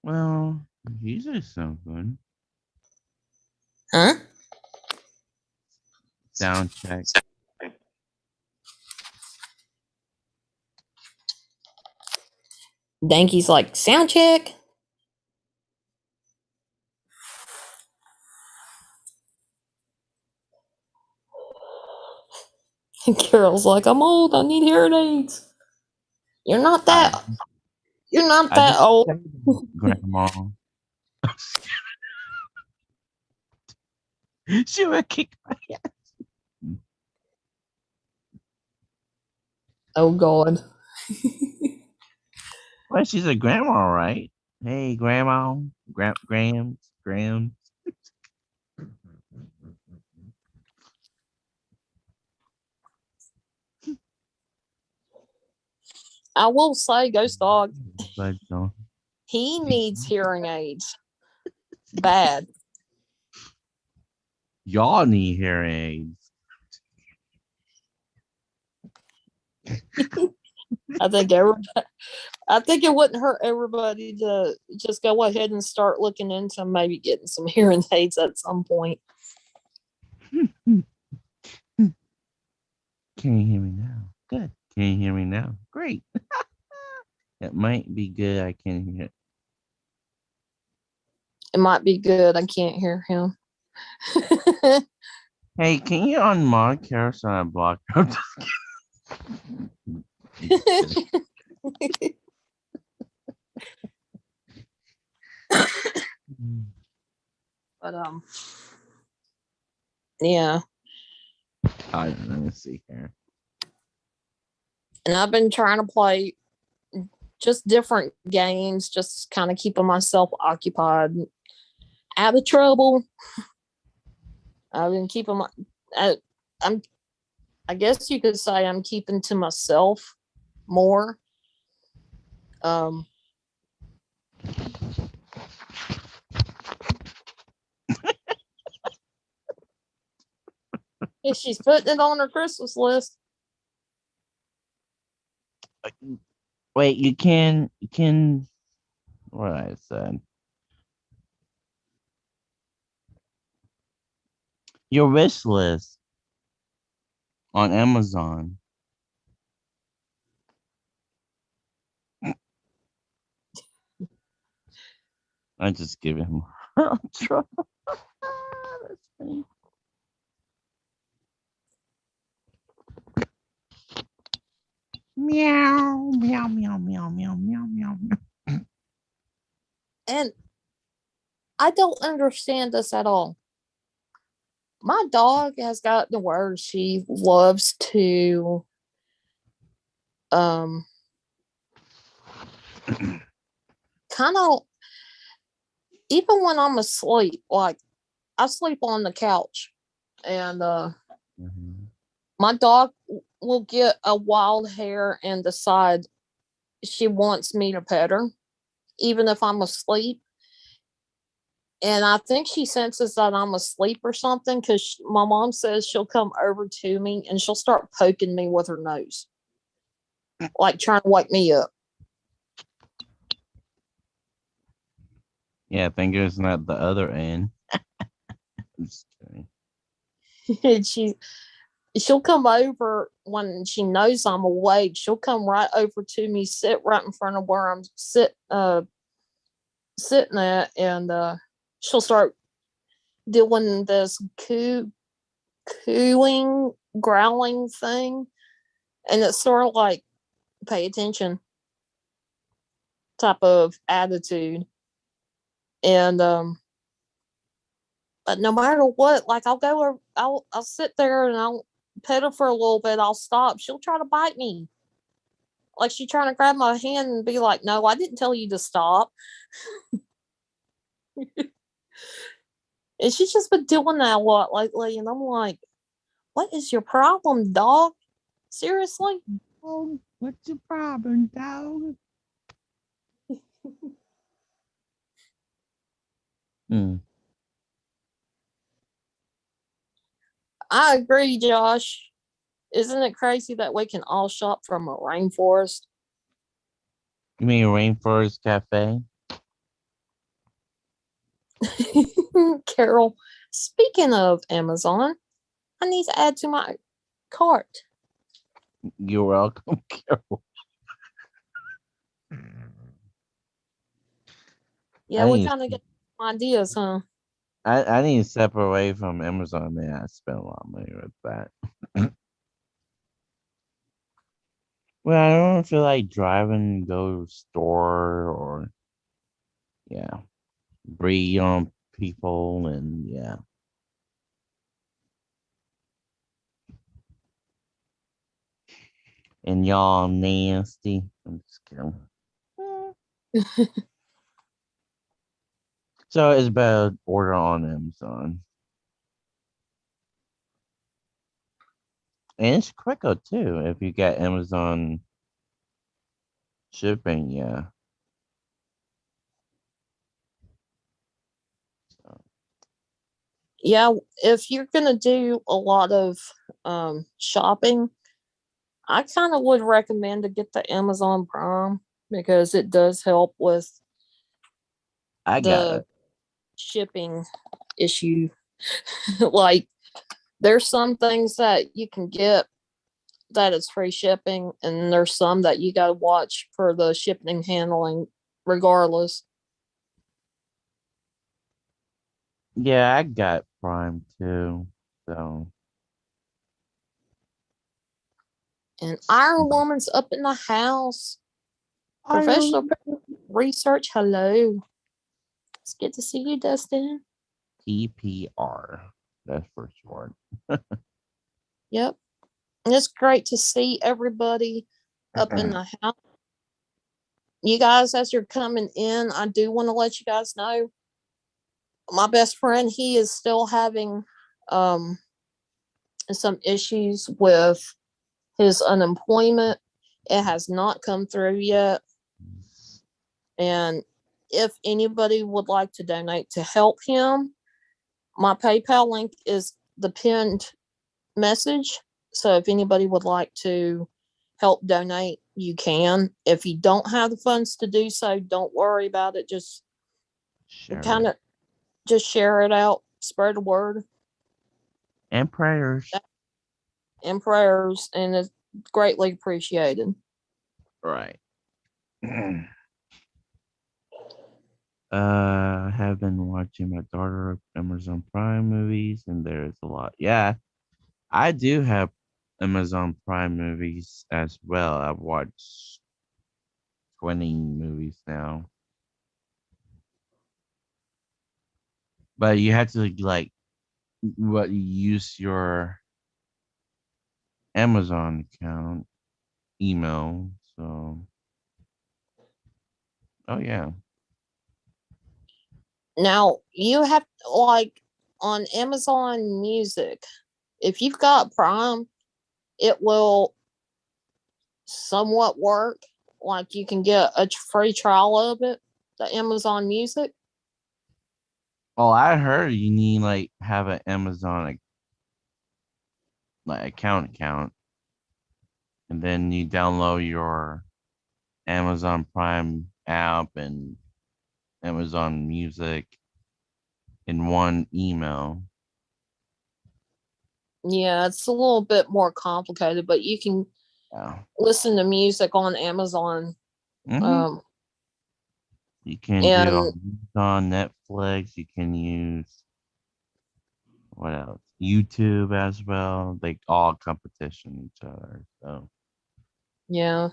Well, you say something. Huh? Sound check. Danky's like, sound check. And Carol's like, I'm old. I need hearing aids. You're not I that. You're not I that just old. Grandma. She would kick my ass. Oh God. Well, she's a grandma, right? Hey, Grandma, Grams. I will say, Ghost Dog, But no, he needs hearing aids bad. y'all need hearing I think everybody, I think it wouldn't hurt everybody to just go ahead and start looking into maybe getting some hearing aids at some point. aids. Can you hear me now? Good. Can you hear me now? Great. It might be good. I can hear. It might be good. I can't hear him. Hey, can you unmod Carousel and block her? But yeah. Let me see here. And I've been trying to play just different games, just kind of keeping myself occupied, out of trouble. I've been keeping my. I'm. I guess you could say I'm keeping to myself more. Um. If she's putting it on her Christmas list. Wait, you can. What I said. Your wish list on Amazon. I just give him trouble. That's funny. Meow, meow, meow, meow, meow, meow, meow. And I don't understand this at all. My dog has gotten to where she loves to um kind of, even when I'm asleep, like I sleep on the couch, and Mhm. my dog will get a wild hair and decide she wants me to pet her, even if I'm asleep. And I think she senses that I'm asleep or something, because my mom says she'll come over to me and she'll start poking me with her nose, like trying to wake me up. Yeah, fingers not the other end. I'm just kidding. And she'll come over when she knows I'm awake. She'll come right over to me, sit right in front of where I'm sitting at, and she'll start doing this cooing, growling thing, and it's sort of like pay attention type of attitude. And but no matter what, like I'll sit there and I'll pet her for a little bit. I'll stop. She'll try to bite me. Like she's trying to grab my hand and be like, "No, I didn't tell you to stop." And she's just been doing that a lot lately, and I'm like, "What is your problem, dog? Seriously?" Oh, what's your problem, dog? Hmm. I agree, Josh. Isn't it crazy that we can all shop from a rainforest? You mean Rainforest Cafe? Carol, speaking of Amazon, I need to add to my cart. You're welcome, Carol. Yeah, I we need kind of get ideas, huh? I need to step away from Amazon, man. I spend a lot of money with that. Well, I don't feel like driving, go to store or yeah, breed on people and yeah. And y'all nasty. I'm just kidding. So it's better order on Amazon. And it's quicker too if you get Amazon shipping, yeah. So, Yeah, if you're gonna do a lot of shopping, I kind of would recommend to get the Amazon Prime because it does help with I got the it. shipping issue. Like there's some things that you can get that is free shipping, and there's some that you got to watch for the shipping and handling regardless. Yeah, I got Prime too. So And Iron Woman's up in the house. Professional research. Hello. It's good to see you, Dustin. EPR. That's for short. Yep. And it's great to see everybody up in the house. You guys, as you're coming in, I do want to let you guys know my best friend, he is still having um, some issues with his unemployment. It has not come through yet. And if anybody would like to donate to help him, my PayPal link is the pinned message. So if anybody would like to help donate, you can. If you don't have the funds to do so, don't worry about it. Just Share kind it. of just share it out, spread the word And prayers. and prayers, and it's greatly appreciated. Right. I have been watching my daughter Amazon Prime movies, and there's a lot. Yeah, I do have Amazon Prime movies as well. I've watched 20 movies now, but you have to like what use your Amazon account email. So, oh yeah, Now, you have like on Amazon Music, if you've got Prime, it will somewhat work. Like you can get a free trial of it, the Amazon Music. oh I heard you need like have an Amazon like account, and then you download your Amazon Prime app and Amazon Music in one email. Yeah, it's a little bit more complicated, but you can Yeah. listen to music on Amazon. Hmm. Um, You can do it and on Netflix. You can use what else? YouTube as well. They all competition each other. So yeah,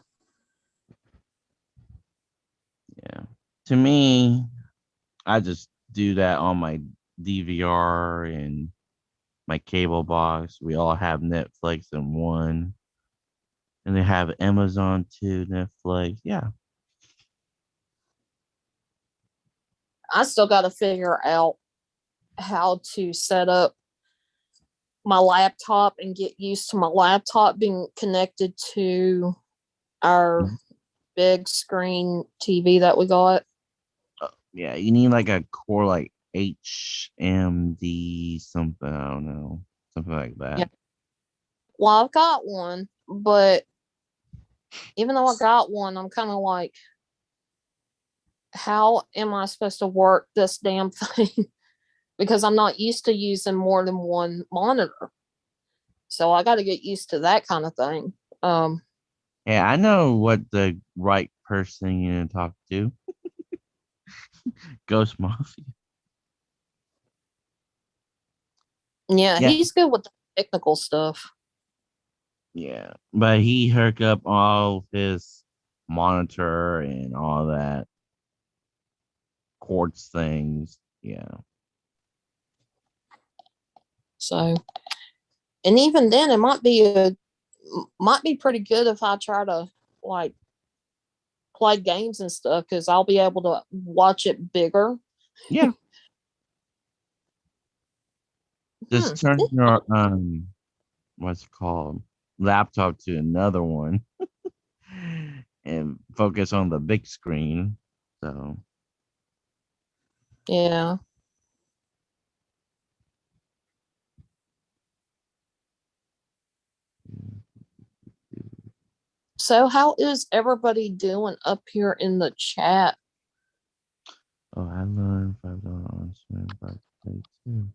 yeah. To me, I just do that on my DVR and my cable box. We all have Netflix in one. And they have Amazon too, Netflix. Yeah. I still got to figure out how to set up my laptop and get used to my laptop being connected to our Mhm. big screen TV that we got. Yeah, you need like a core like HMD something. I don't know. Something like Yeah. that. Well, I've got one, but even though I got one, I'm kind of like, how am I supposed to work this damn thing? Because I'm not used to using more than one monitor. So I got to get used to that kind of thing. Um, Yeah, I know what the right person you need to talk to. Ghost Mafia. yeah, Yeah. he's good with the technical stuff. Yeah. But he hooked up all of his monitor and all that quartz things. Yeah. So, and even then, it might be pretty good if I try to like play games and stuff because I'll be able to watch it bigger. Yeah. Just turn your what's it called laptop to another one and focus on the big screen. So Yeah. So how is everybody doing up here in the chat? I learned $5 on swim by play too.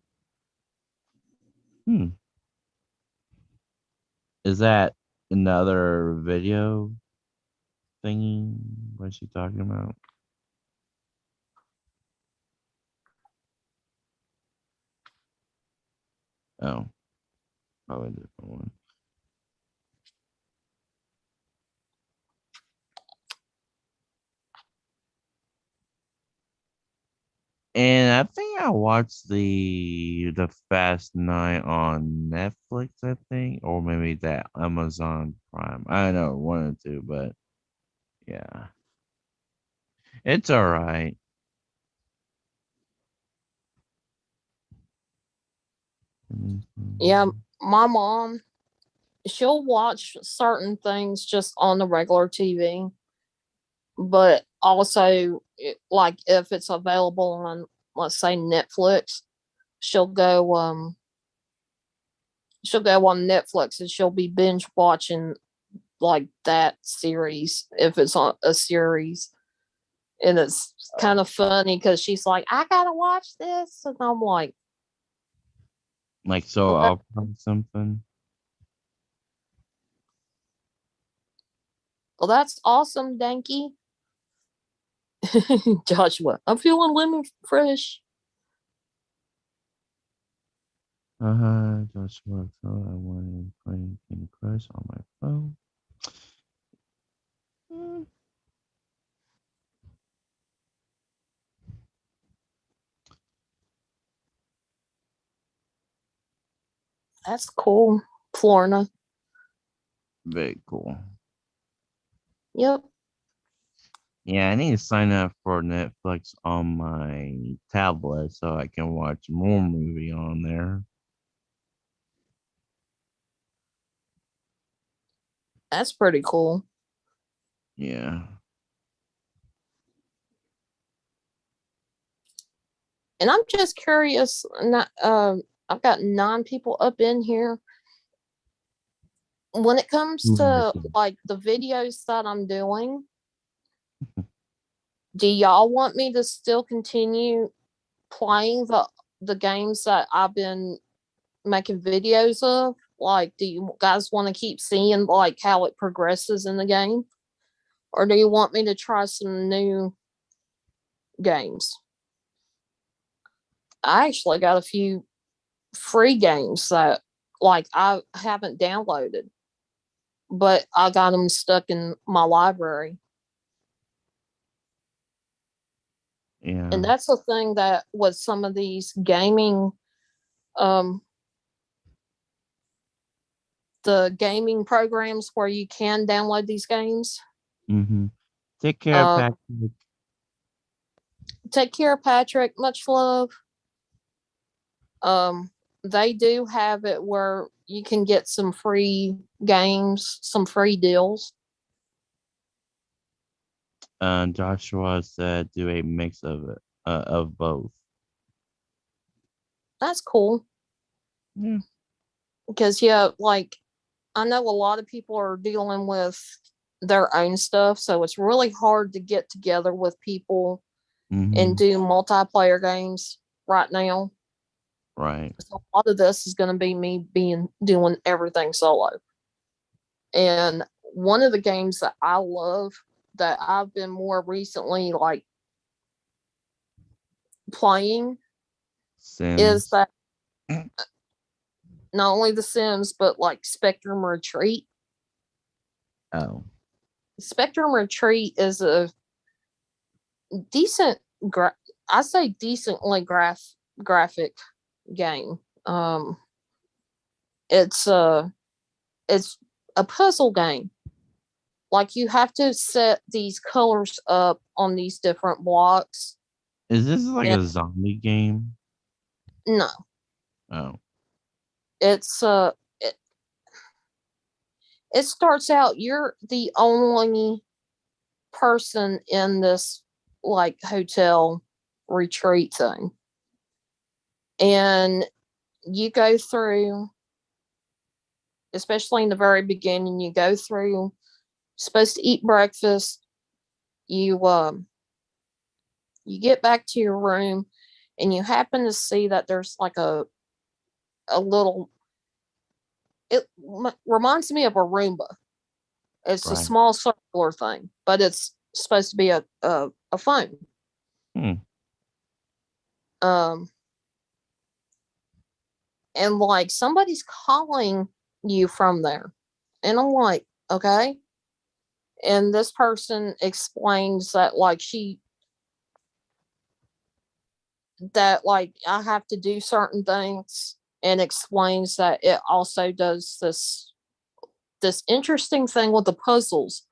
Is that another video thingy? What's she talking about? Oh, probably a different one. And I think I watched the Fast Nine on Netflix, I think, or maybe that Amazon Prime. I don't know, one or two, but yeah, it's all right. Yeah, my mom, she'll watch certain things just on the regular TV, but also like if it's available on, let's say, Netflix, she'll go she'll go on Netflix and she'll be binge watching like that series if it's on a series. And it's kind of funny because she's like, I gotta watch this. And I'm Like so well, off on something. well that's awesome, Danky. Joshua, I'm feeling lemon fresh. Joshua thought I wanted playing Candy Crush on my phone. Mm. That's cool. Florida. Very cool. Yep. Yeah, I need to sign up for Netflix on my tablet so I can watch more movie on there. That's pretty cool. Yeah. And I'm just curious. Not, I've got 9 people up in here. When it comes to like the videos that I'm doing, do y'all want me to still continue playing the games that I've been making videos of? Like, do you guys want to keep seeing like how it progresses in the game, or do you want me to try some new games? I actually got a few free games that like I haven't downloaded, but I got them stuck in my library. Yeah. And that's the thing that with some of these gaming um the gaming programs where you can download these games. Mm-hmm. Take care, Uh Patrick. take care, Patrick. Much love. Um they do have it where you can get some free games, some free deals. Joshua said do a mix of it, of both. That's cool. Yeah. Because yeah, like I know a lot of people are dealing with their own stuff, so it's really hard to get together with people and Mm-hmm. do multiplayer games right now. Right. So a lot of this is going to be me being doing everything solo. And one of the games that I love that I've been more recently like playing is Sims. that not only The Sims but like Spectrum Retreat. Oh. Spectrum Retreat is a decent, I say decently graphic game. It's a it's a puzzle game. Like you have to set these colors up on these different blocks. Is this like And a zombie game? no, Oh. it's it, it starts out you're the only person in this like hotel retreat thing, and you go through, especially in the very beginning, you go through supposed to eat breakfast. You get back to your room and you happen to see that there's like a little, it reminds me of a Roomba. It's a Right. small circular thing, but it's supposed to be a phone. Hmm. Um, and like somebody's calling you from there. And I'm like, okay. And this person explains that that like I have to do certain things, and explains that it also does this interesting thing with the puzzles.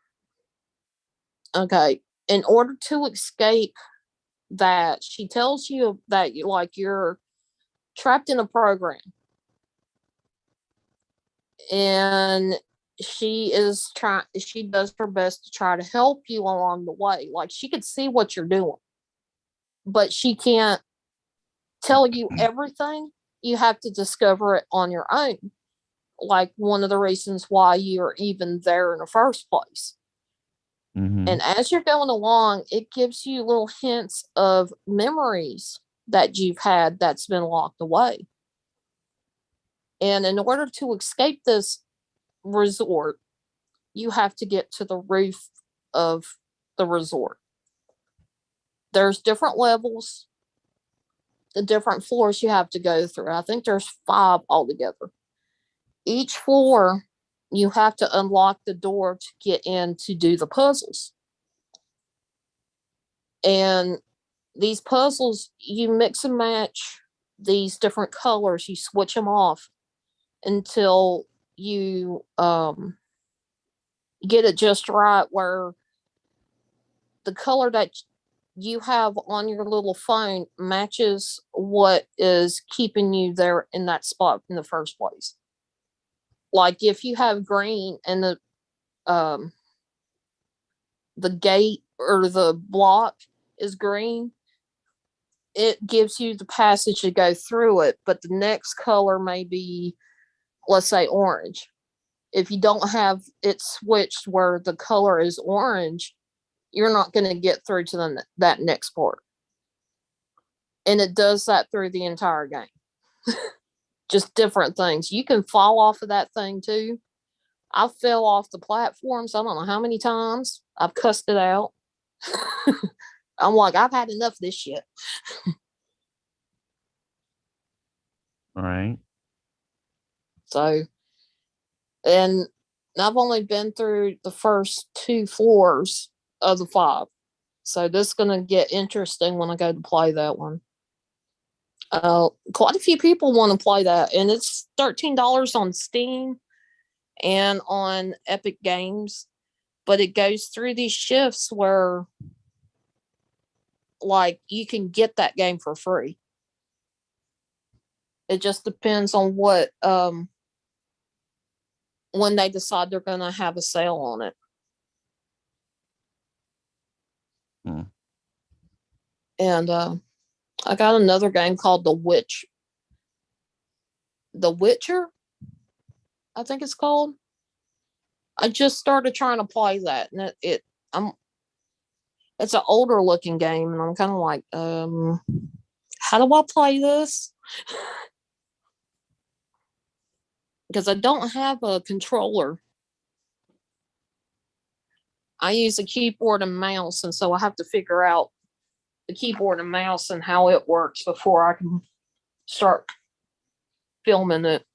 Okay. In order to escape that, she tells you that you're trapped in a program, and she does her best to try to help you along the way. Like she could see what you're doing, but she can't tell you everything. You have to discover it on your own. Like one of the reasons why you're even there in the first place. Mm-hmm. And as you're going along, it gives you little hints of memories that you've had that's been locked away. And in order to escape this resort, you have to get to the roof of the resort. There's different levels, the different floors you have to go through. I think there's 5 altogether. Each floor, you have to unlock the door to get in to do the puzzles. And these puzzles, you mix and match these different colors, you switch them off until you get it just right where the color that you have on your little phone matches what is keeping you there in that spot in the first place. Like if you have green and um the gate or the block is green, it gives you the passage to go through it, but the next color may be, let's say, orange. If you don't have it switched where the color is orange, you're not going to get through to that next part. And it does that through the entire game. Just different things. You can fall off of that thing too. I fell off the platforms. I don't know how many times. I've cussed it out. I'm like, I've had enough of this shit. All right. So, and I've only been through the first 2 floors of the 5. So this is going to get interesting when I go to play that one. Quite a few people want to play that, and it's $13 on Steam and on Epic Games. But it goes through these shifts where, like, you can get that game for free. It just depends on what when they decide they're going to have a sale on it. Hmm. And I got another game called The Witcher, I think it's called. I just started trying to play that, and I'm it's an older looking game, and I'm kind of like, how do I play this? Because I don't have a controller. I use a keyboard and mouse, and so I have to figure out the keyboard and mouse and how it works before I can start filming it.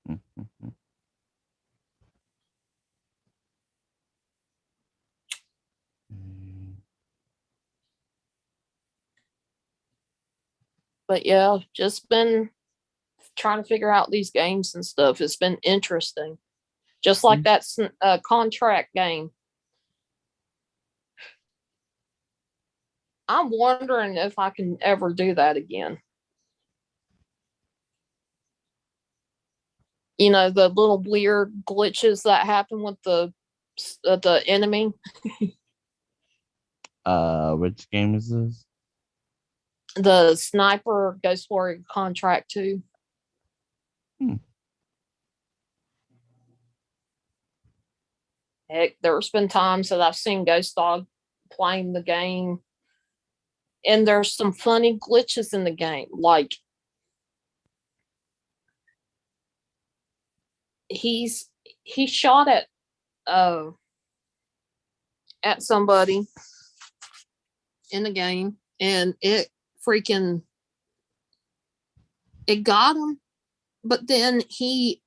Mm-hmm. But yeah, just been trying to figure out these games and stuff. It's been interesting. Just like that contract game. I'm wondering if I can ever do that again. You know, the little weird glitches that happen with the enemy. Which game is this? The Sniper Ghost Warrior Contract 2. Hmm. Heck, there's been times that I've seen Ghost Dog playing the game, and there's some funny glitches in the game. Like he shot uh at somebody in the game, and it freaking it got him, but then he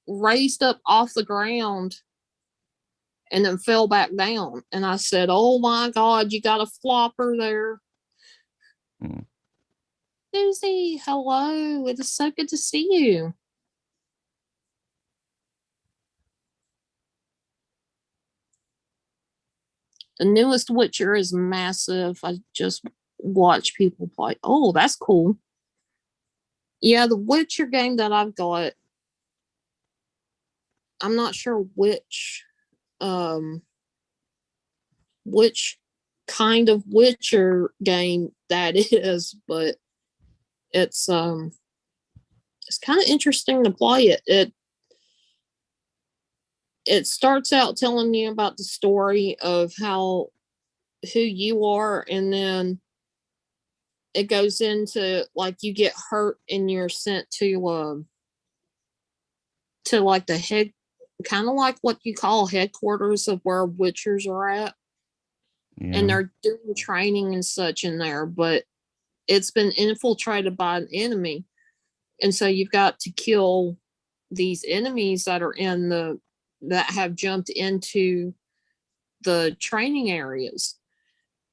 raised up off the ground and then fell back down. And I said, "Oh my God, you got a flopper there." Hmm. Susie, hello. It is so good to see you. The newest Witcher is massive. I just watch people play. Oh, that's cool. Yeah, the Witcher game that I've got, I'm not sure um which kind of Witcher game that is, but it's it's kind of interesting to play it. It starts out telling you about the story of how who you are, and then it goes into like you get hurt and you're sent to like the head, kind of like what you call headquarters of where witchers are at, and Yeah. they're doing training and such in there, but it's been infiltrated by an enemy, and so you've got to kill these enemies that are in the that have jumped into the training areas.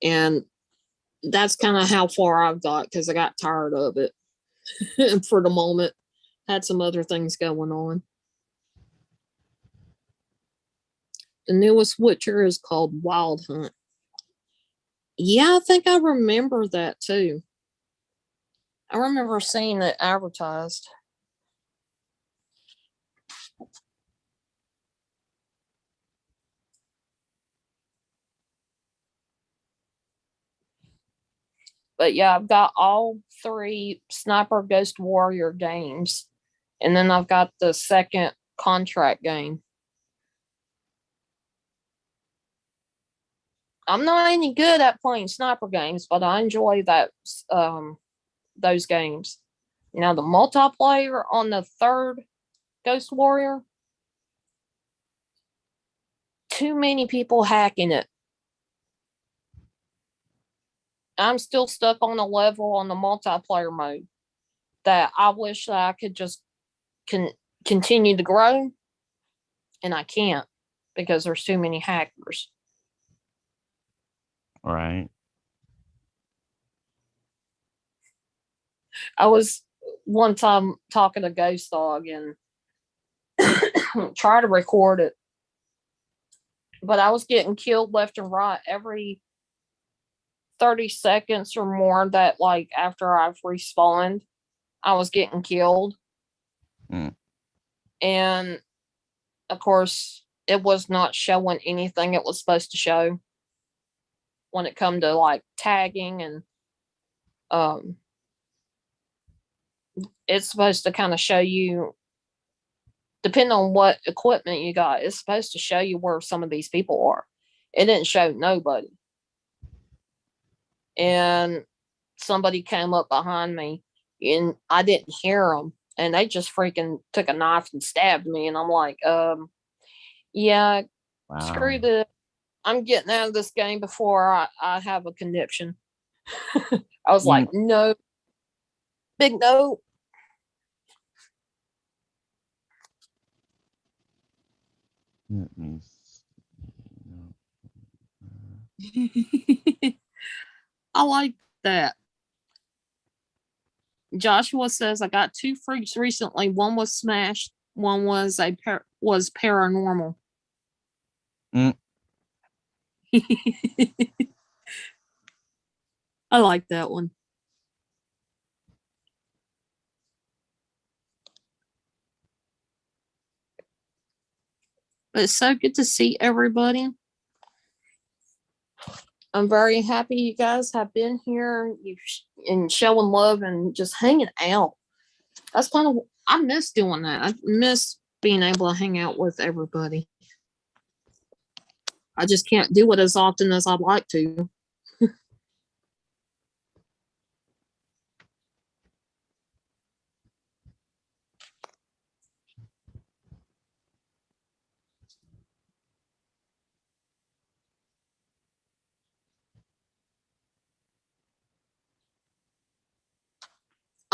And that's kind of how far I've got because I got tired of it for the moment. Had some other things going on. The newest Witcher is called Wild Hunt. Yeah, I think I remember that too. I remember seeing it advertised. But yeah, I've got all three Sniper Ghost Warrior games. And then I've got the second contract game. I'm not any good at playing sniper games, but I enjoy those games. Now the multiplayer on the third Ghost Warrior, too many people hacking it. I'm still stuck on a level on the multiplayer mode that I wish that I could just continue to grow, and I can't because there's too many hackers. Right. I was one time talking to Ghost Dog and try to record it, but I was getting killed left and right every 30 seconds or more. That like after I've respawned, I was getting killed. Mm. And of course, it was not showing anything it was supposed to show when it come to like tagging, and um it's supposed to kind of show you, depending on what equipment you got, it's supposed to show you where some of these people are. It didn't show nobody. And somebody came up behind me and I didn't hear them, and they just freaking took a knife and stabbed me, and I'm like, yeah, screw Wow. this. I'm getting out of this game before I have a connection. I was Mm. like, no, big no. Let me see. I like that. Joshua says I got two freaks recently. One was smashed. One was was paranormal. Mm. I like that one. But it's so good to see everybody. I'm very happy you guys have been here and showing love and just hanging out. That's kind of, I miss doing that. I miss being able to hang out with everybody. I just can't do it as often as I'd like to.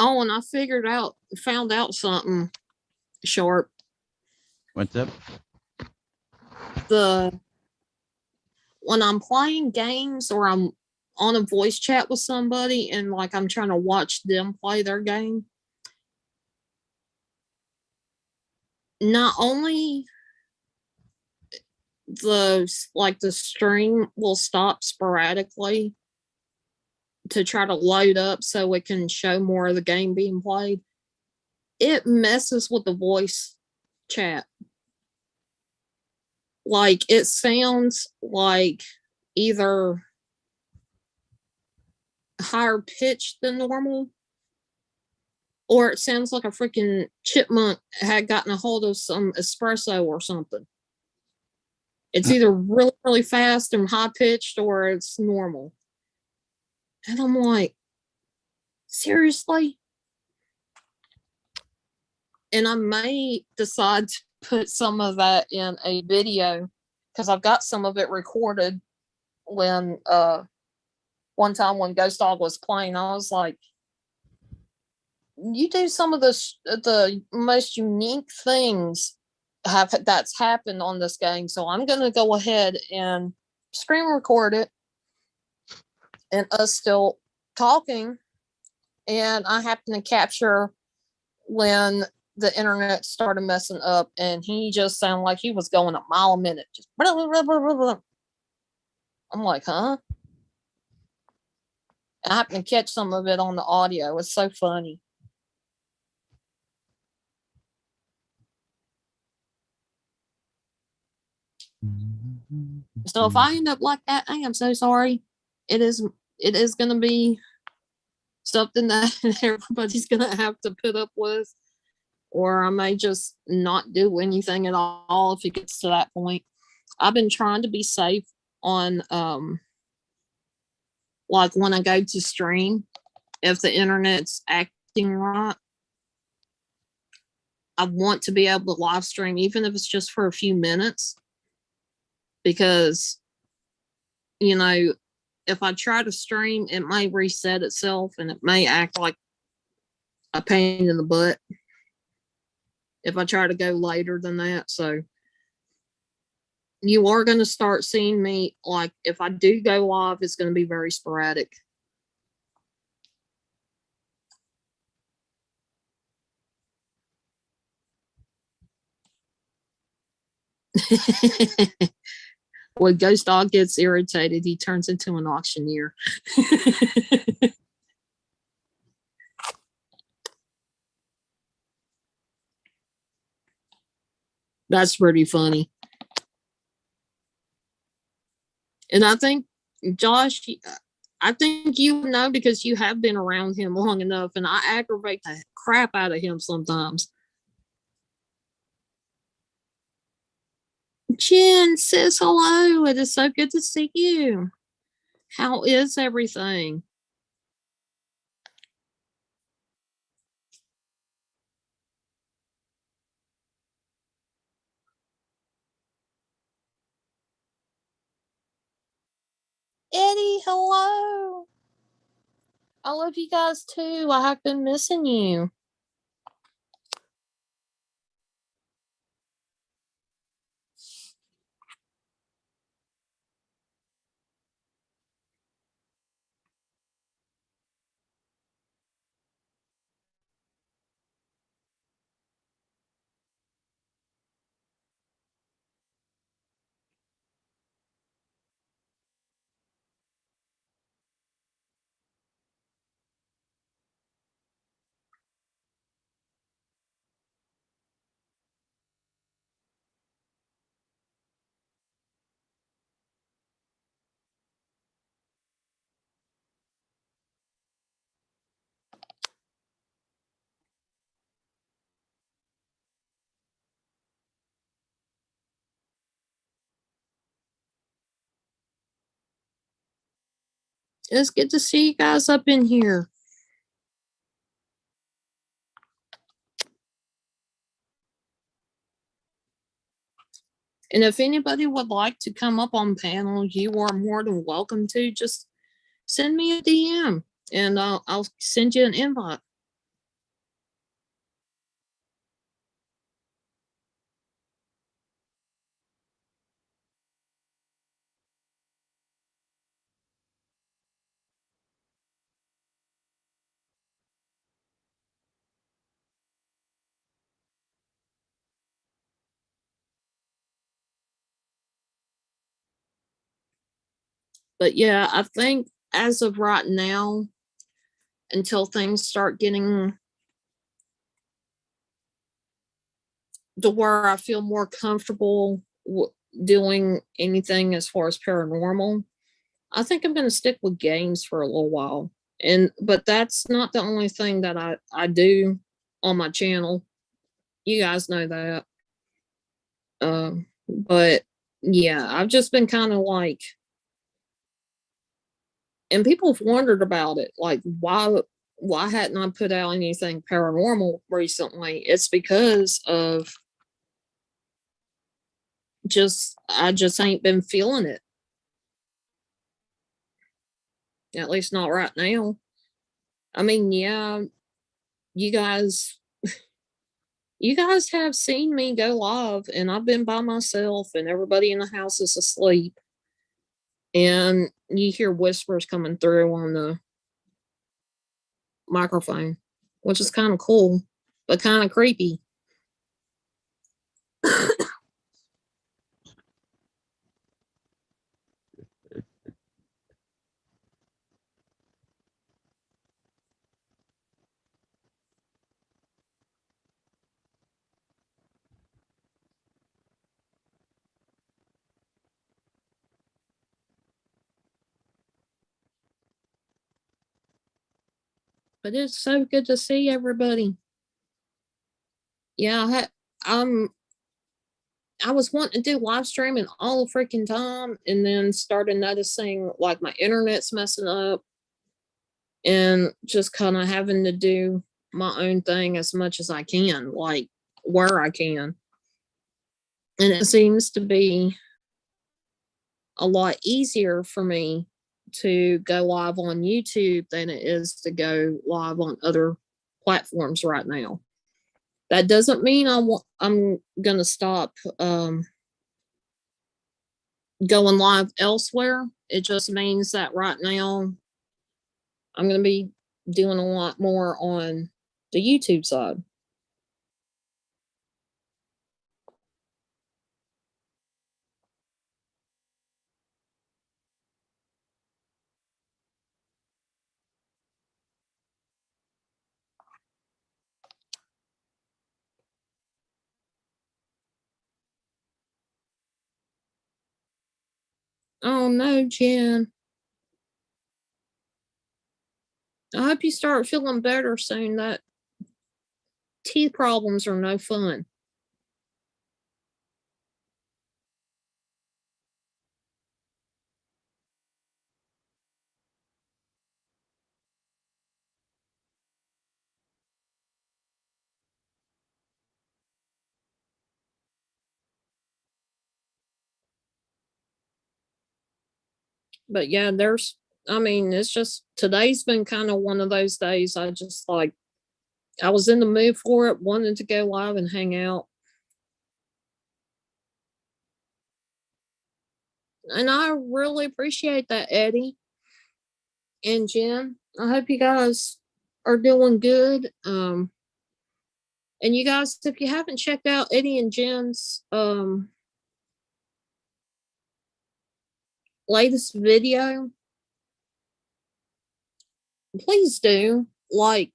Oh, and I found out something, Sharp. What's up? When I'm playing games or I'm on a voice chat with somebody and like I'm trying to watch them play their game, not only the stream will stop sporadically to try to load up so it can show more of the game being played, it messes with the voice chat. Like it sounds like either higher pitched than normal, or it sounds like a freaking chipmunk had gotten a hold of some espresso or something. It's either really, really fast and high pitched or it's normal. And I'm like, seriously? And I may decide to put some of that in a video because I've got some of it recorded when one time when Ghost Dog was playing, I was like, you do some of the most unique things that's happened on this game. So I'm gonna go ahead and screen record it and us still talking. And I happen to capture when the internet started messing up and he just sounded like he was going a mile a minute. Just blah, blah, blah, blah, blah. I'm like, huh? I happened to catch some of it on the audio. It's so funny. So if I end up like that, I am so sorry. It is gonna be something that everybody's gonna have to put up with, or I may just not do anything at all if it gets to that point. I've been trying to be safe on like when I go to stream, if the internet's acting right, I want to be able to live stream, even if it's just for a few minutes, because you know, if I try to stream, it may reset itself and it may act like a pain in the butt if I try to go later than that. So you are going to start seeing me, like if I do go live, it's going to be very sporadic. When Ghost Dog gets irritated, he turns into an auctioneer. That's pretty funny. And I think, Josh, I think you know because you have been around him long enough, and I aggravate the crap out of him sometimes. Jen says hello. It is so good to see you. How is everything? Eddie, hello. I love you guys too. I have been missing you. It's good to see you guys up in here. And if anybody would like to come up on panel, you are more than welcome to. Just send me a DM and I'll send you an invite. But yeah, I think as of right now, until things start getting to where I feel more comfortable doing anything as far as paranormal, I think I'm going to stick with games for a little while. But that's not the only thing that I do on my channel. You guys know that. But yeah, I've just been kind of like, and people have wondered about it, like why hadn't I put out anything paranormal recently? It's because of I just ain't been feeling it. At least not right now. I mean, yeah, you guys you guys have seen me go live and I've been by myself and everybody in the house is asleep. And you hear whispers coming through on the microphone, which is kind of cool, but kind of creepy. But it's so good to see everybody. Yeah, I was wanting to do live streaming all the freaking time and then started noticing like my internet's messing up and just kind of having to do my own thing as much as I can, like where I can. And it seems to be a lot easier for me to go live on YouTube than it is to go live on other platforms right now. That doesn't mean I'm gonna stop going live elsewhere. It just means that right now I'm gonna be doing a lot more on the YouTube side. Oh no, Jen. I hope you start feeling better soon. That teeth problems are no fun. But yeah, I mean, it's just today's been kind of one of those days. I just like, I was in the mood for it, wanted to go live and hang out. And I really appreciate that, Eddie and Jen. I hope you guys are doing good. And you guys, if you haven't checked out Eddie and Jen's latest video, please do. Like,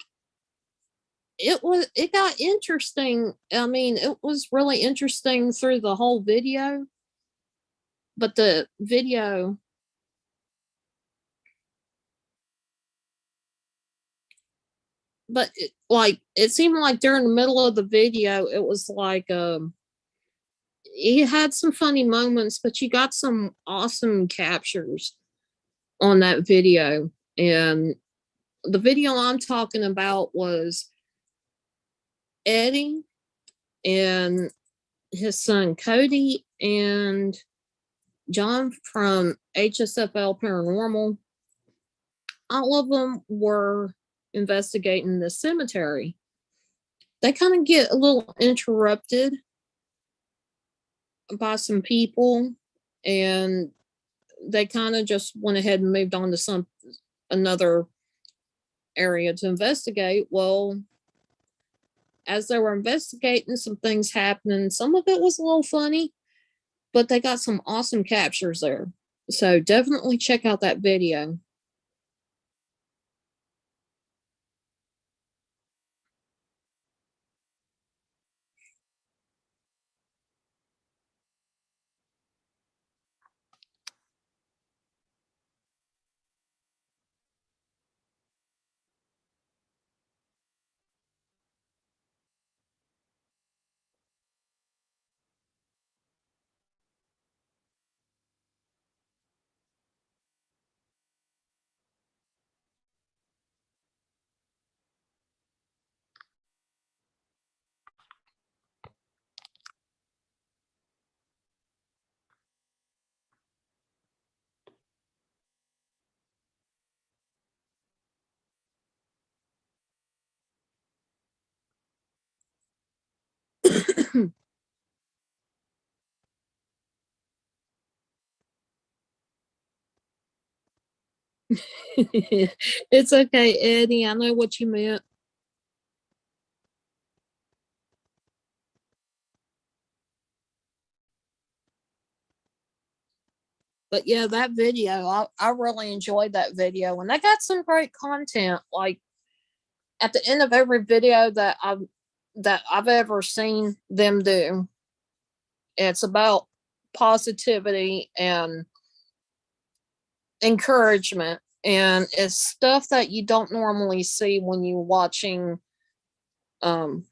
it got interesting. I mean, it was really interesting through the whole video, but the video but it seemed like during the middle of the video it was like he had some funny moments, but you got some awesome captures. on that video. And the video I'm talking about was Eddie and his son Cody and John from HSFL Paranormal. All of them were investigating the cemetery. They kind of get a little interrupted by some people, and they kind of just went ahead and moved on to another area to investigate. Well, as they were investigating, some things happening. Some of it was a little funny, but they got some awesome captures there. So definitely check out that video. It's okay, Eddie. I know what you meant. But yeah, that video, I really enjoyed that video. And they got some great content. Like at the end of every video that I've ever seen them do, it's about positivity and encouragement. And it's stuff that you don't normally see when you're watching um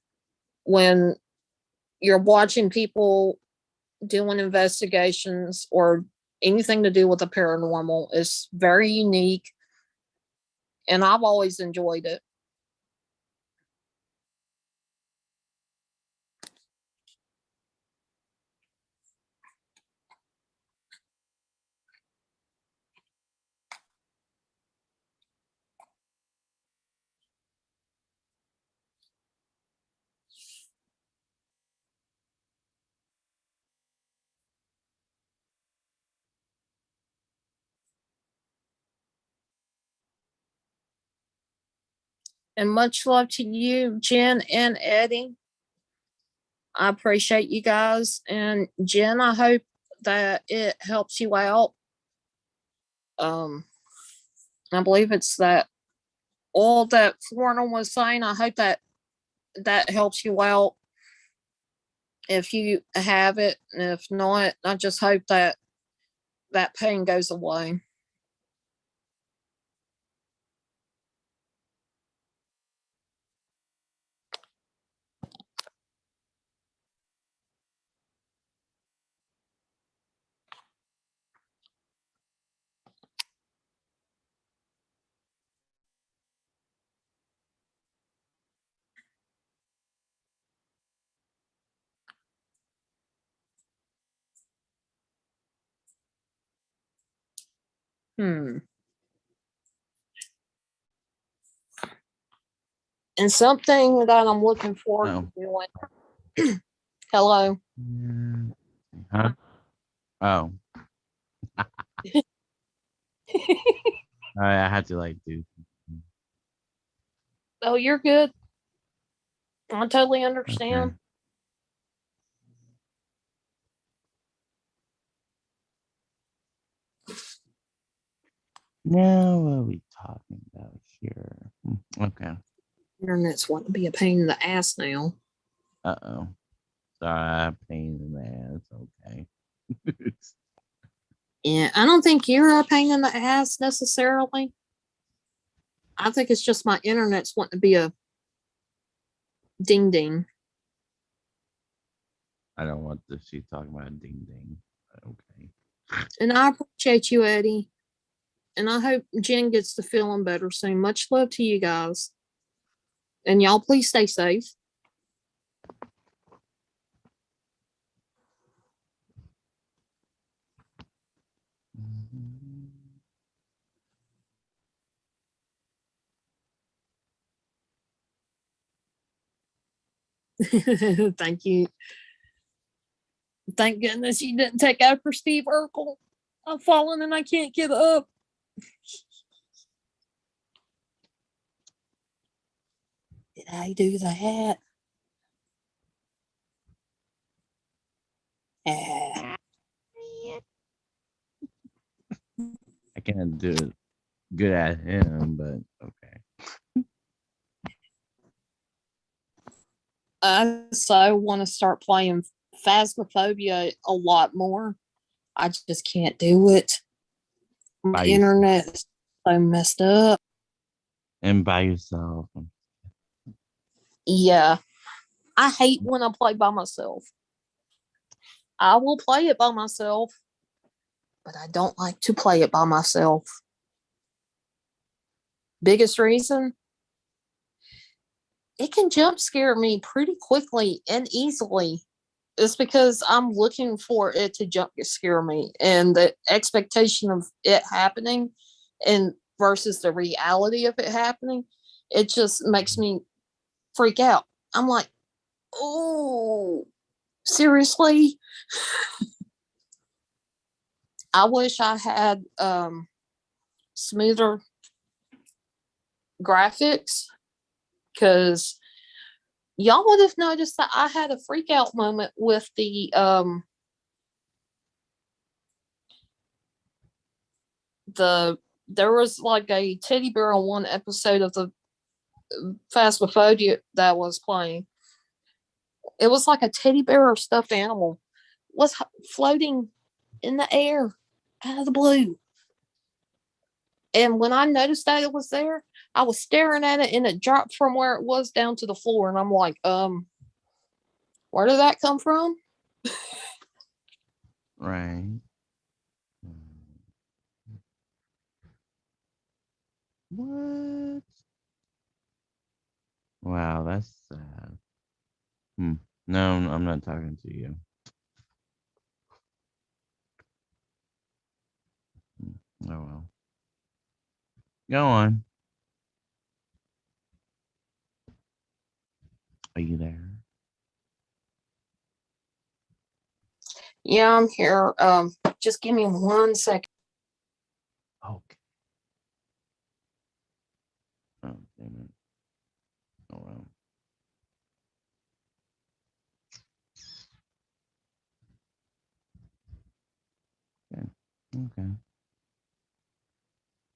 when you're watching people doing investigations or anything to do with the paranormal. Is very unique, and I've always enjoyed it. And much love to you, Jen and Eddie. I appreciate you guys. And Jen, I hope that it helps you out. Um, I believe it's that all that Florida was saying. I hope that that helps you out if you have it. And if not, I just hope that that pain goes away. Hmm. And something that I'm looking forward Oh. to doing. Hello. Huh? Oh. I had to like do. Oh, you're good. I totally Okay. understand. Now what are we talking about here? Okay. Internet's wanting to be a pain in the ass now. Uh-oh. Sorry, pain in the ass. Okay. Yeah, I don't think you're a pain in the ass necessarily. I think it's just my internet's wanting to be a ding ding. I don't want to see talking about ding ding. Okay. And I appreciate you, Eddie. And I hope Jen gets to feeling better soon. Much love to you guys. And y'all, please stay safe. Thank you. Thank goodness you didn't take after Steve Urkel. I've fallen and I can't get up. Did I do that? I can't do it good at him, but okay. I so want to start playing Phasmophobia a lot more. I just can't do it. My By internet is so messed up. and by yourself. Yeah. I hate when I play by myself. I will play it by myself, but I don't like to play it by myself. Biggest reason, it can jump scare me pretty quickly and easily. It's because I'm looking for it to jump scare me, and the expectation of it happening and versus the reality of it happening, it just makes me freak out. I'm like, oh, seriously? I wish I had smoother graphics, because y'all would have noticed that I had a freak out moment with the there was like a teddy bear on one episode of the Phasmophobia that I was playing. It was like a teddy bear or stuffed animal was floating in the air out of the blue. And when I noticed that it was there, I was staring at it and it dropped from where it was down to the floor. And I'm like, where did that come from? Right. What? Wow, that's sad. No, I'm not talking to you. Oh well. Go on. Are you there? Yeah, I'm here. Just give me 1 second. Okay. Oh, damn it. Oh well. Okay. Okay.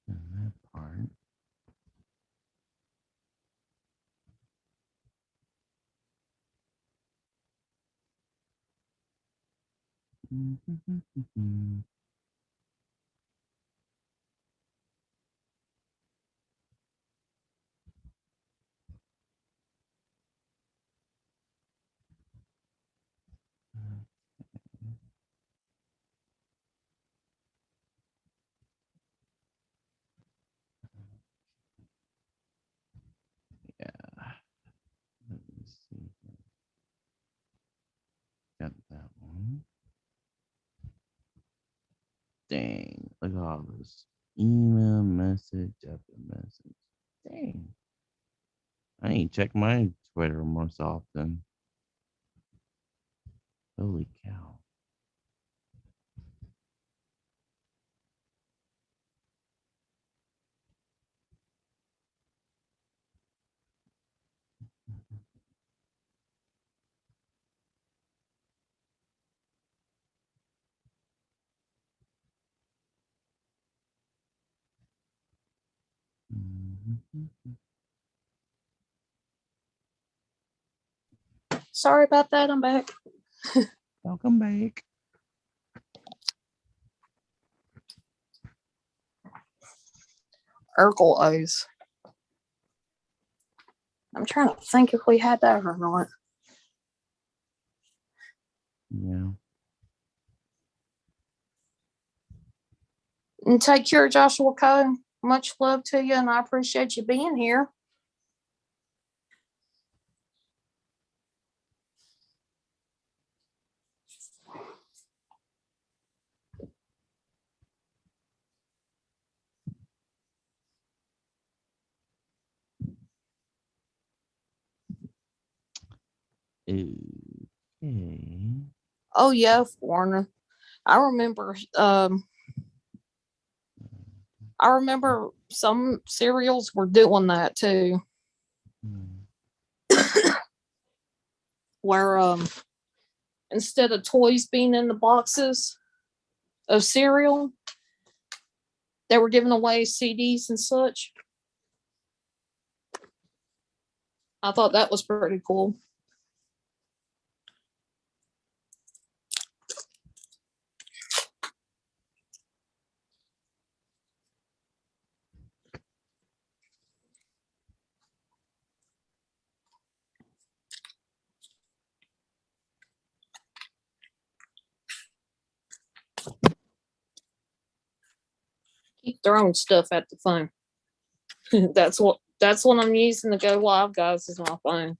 And that part. Yeah. Let me see. Got that one. Dang. Look at all this. Email, message, after message. Dang. I need to check my Twitter more often. Holy cow. Sorry about that. I'm back. Welcome back. Urkel O's. I'm trying to think if we had that or not. Yeah. And take care, Joshua Coe. Much love to you, and I appreciate you being here. Okay. Oh yeah, Warner. I remember I remember some cereals were doing that too. Hmm. Where instead of toys being in the boxes of cereal, they were giving away CDs and such. I thought that was pretty cool. Keep throwing stuff at the phone. that's what I'm using to go live, guys, is my phone.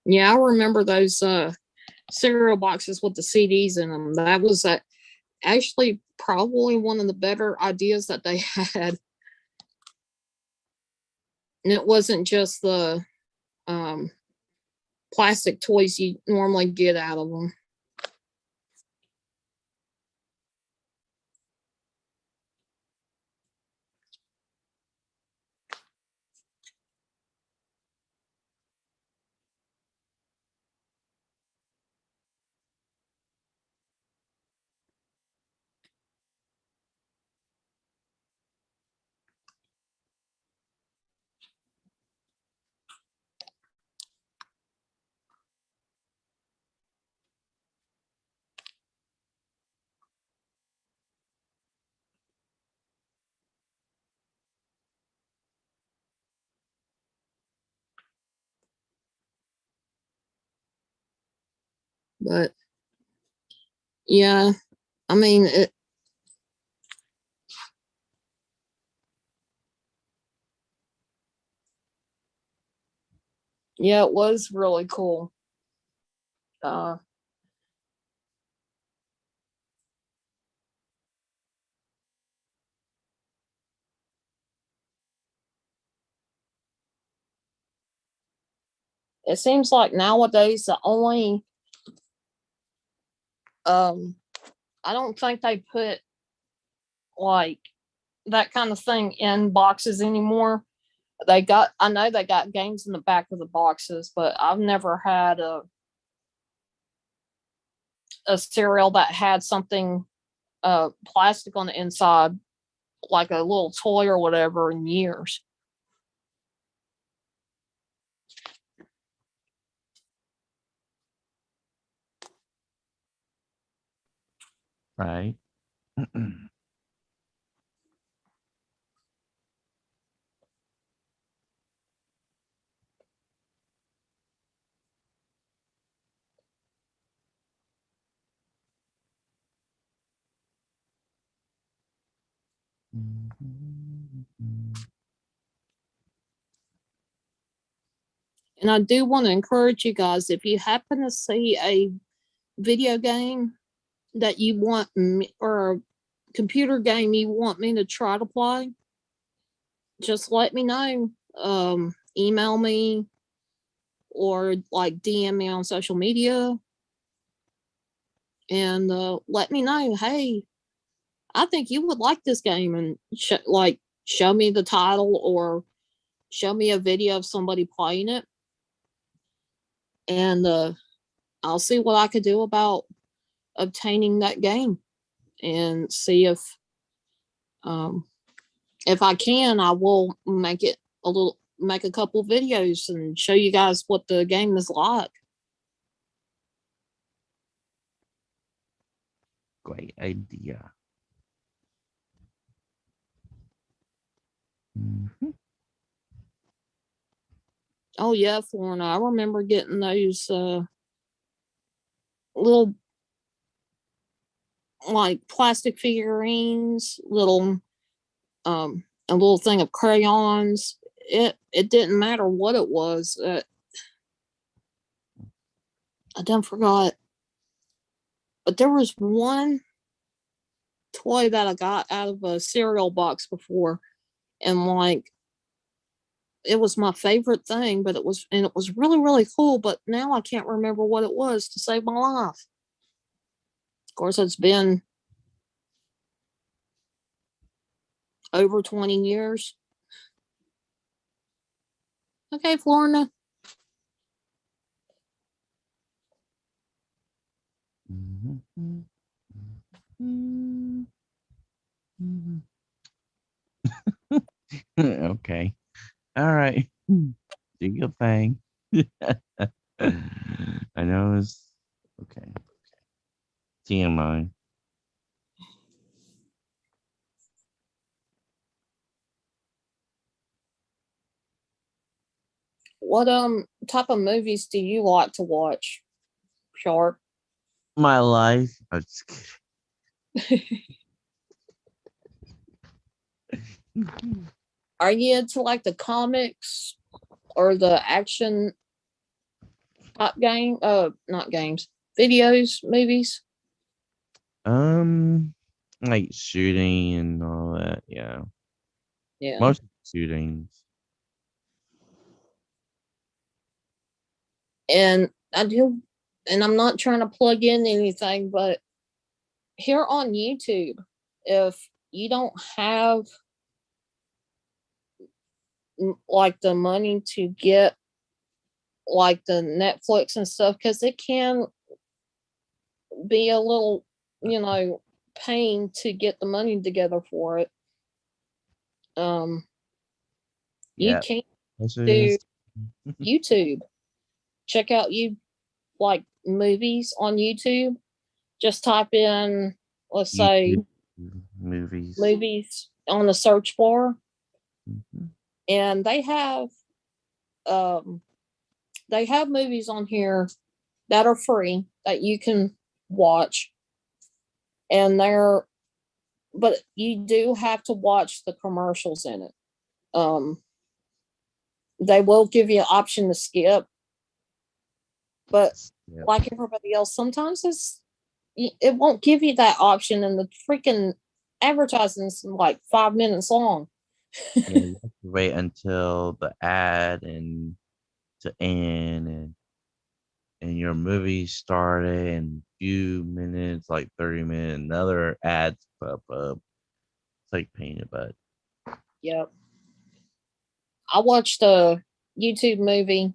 Yeah, I remember those cereal boxes with the CDs in them. That was actually probably one of the better ideas that they had. And it wasn't just the um, plastic toys you normally get out of them. But yeah, I mean, yeah, it was really cool. Uh, it seems like nowadays the only um, I don't think they put like that kind of thing in boxes anymore. I know they got games in the back of the boxes, but I've never had a cereal that had something plastic on the inside, like a little toy or whatever, in years. Right. And I do want to encourage you guys, if you happen to see a video game that you want me, or a computer game you want me to try to play, just let me know. Email me or like DM me on social media and let me know. Hey, I think you would like this game, and show me the title or show me a video of somebody playing it, and I'll see what I could do about obtaining that game and see um, if I can. I will make a couple videos and show you guys what the game is like. great idea. Mhm. Oh yeah, Florina. I remember getting those little like plastic figurines, little a little thing of crayons. It didn't matter what it was. I done forgot. But there was one toy that I got out of a cereal box before, and like it was my favorite thing, but it was really really cool. But now I can't remember what it was to save my life. Of course, it's been over 20 years. Okay, Florina. Mhm, mhm, mhm. Okay. All right. Do your thing. I know it's okay. TMI. What type of movies do you like to watch, Sharp? My life. I'm just kidding. Are you into like the comics or the action type game? Not games, videos, movies. Like shooting and all that. Yeah. Yeah, Most shootings. and I do, and I'm not trying to plug in anything, but here on YouTube, if you don't have like the money to get like the Netflix and stuff, because it can be a little, you know, pain to get the money together for it. Um, you Yeah. can Yes, it do is. YouTube. Check out you like movies on YouTube. Just type in, let's say, YouTube movies. movies on the search bar, Mhm. and um they have movies on here that are free that you can watch, and they're but you do have to watch the commercials in it. Um, they will give you an option to skip, but Yeah. like everybody else, sometimes it won't give you that option, and the freaking advertising's like 5 minutes long. Yeah, you have to wait until the ad and to end and your movie started in a few minutes, like 30 minutes, another ads pop up. It's like painted, but Yep. I watched a YouTube movie,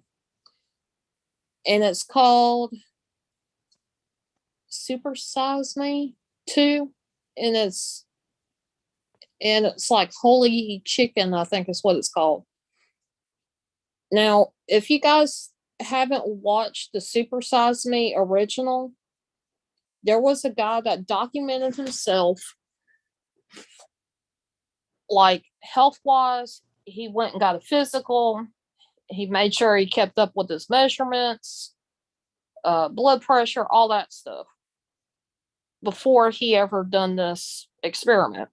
and it's called Super Size Me 2, and it's like Holy Chicken, I think is what it's called. Now, if you guys haven't watched the Super Size Me original, there was a guy that documented himself, like health wise. He went and got a physical. He made sure he kept up with his measurements, blood pressure, all that stuff before he ever done this experiment.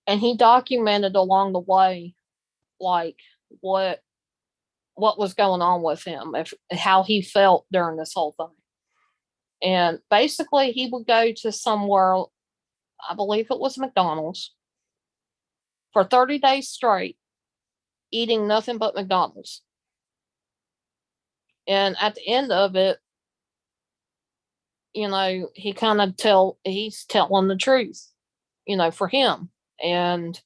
And he documented along the way, like what what was going on with him, if how he felt during this whole thing. And basically, he would go to somewhere, I believe it was McDonald's, for 30 days straight, eating nothing but McDonald's. And at the end of it, he kind of he's telling the truth, for him. And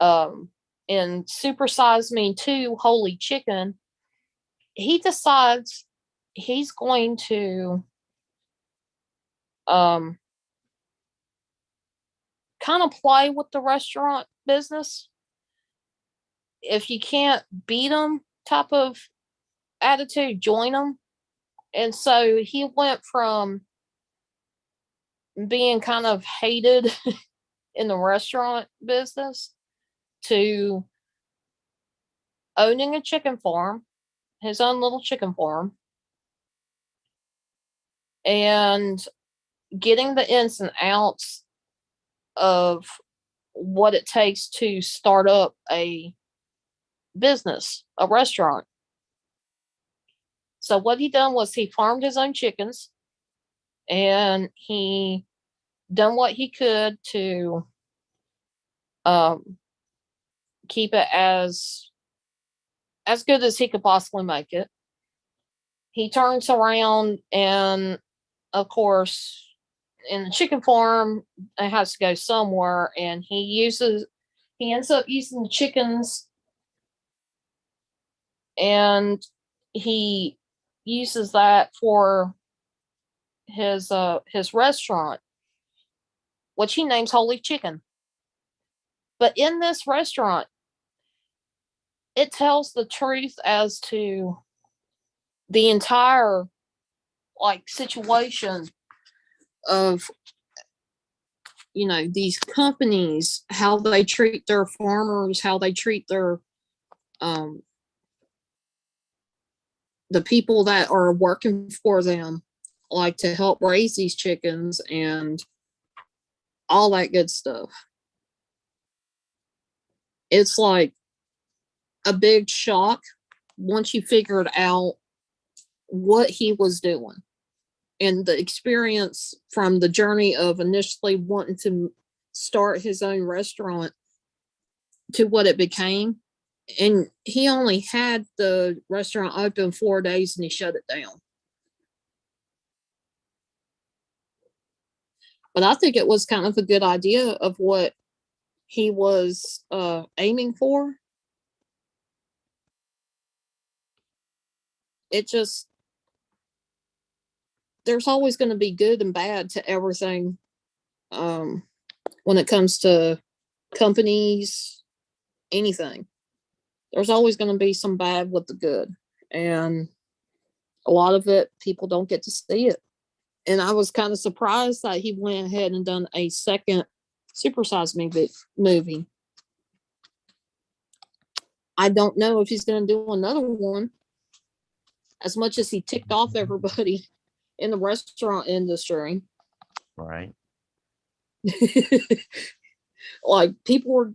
um in Super Size Me 2 Holy Chicken, he decides he's going to um kind of play with the restaurant business. If you can't beat them type of attitude, join them. And so he went from being kind of hated in the restaurant business to owning a chicken farm, his own little chicken farm, and getting the ins and outs of what it takes to start up a business, a restaurant. So what he done was he farmed his own chickens and he done what he could to um, keep it as good as he could possibly make it. He turns around and of course in the chicken farm it has to go somewhere and he ends up using the chickens and he uses that for his restaurant, which he names Holy Chicken. But in this restaurant, it tells the truth as to the entire like situation of these companies, how they treat their farmers, how they treat their um the people that are working for them, like to help raise these chickens and all that good stuff. It's like a big shock once you figured out what he was doing and the experience from the journey of initially wanting to start his own restaurant to what it became. And he only had the restaurant open 4 days and he shut it down. But I think it was kind of a good idea of what he was aiming for. It just, there's always going to be good and bad to everything when it comes to companies, anything. There's always going to be some bad with the good. And a lot of it, people don't get to see it. And I was kind of surprised that he went ahead and done a second Supersize Me movie. I don't know if he's going to do another one. As much as he ticked off everybody in the restaurant industry. Right. Like people were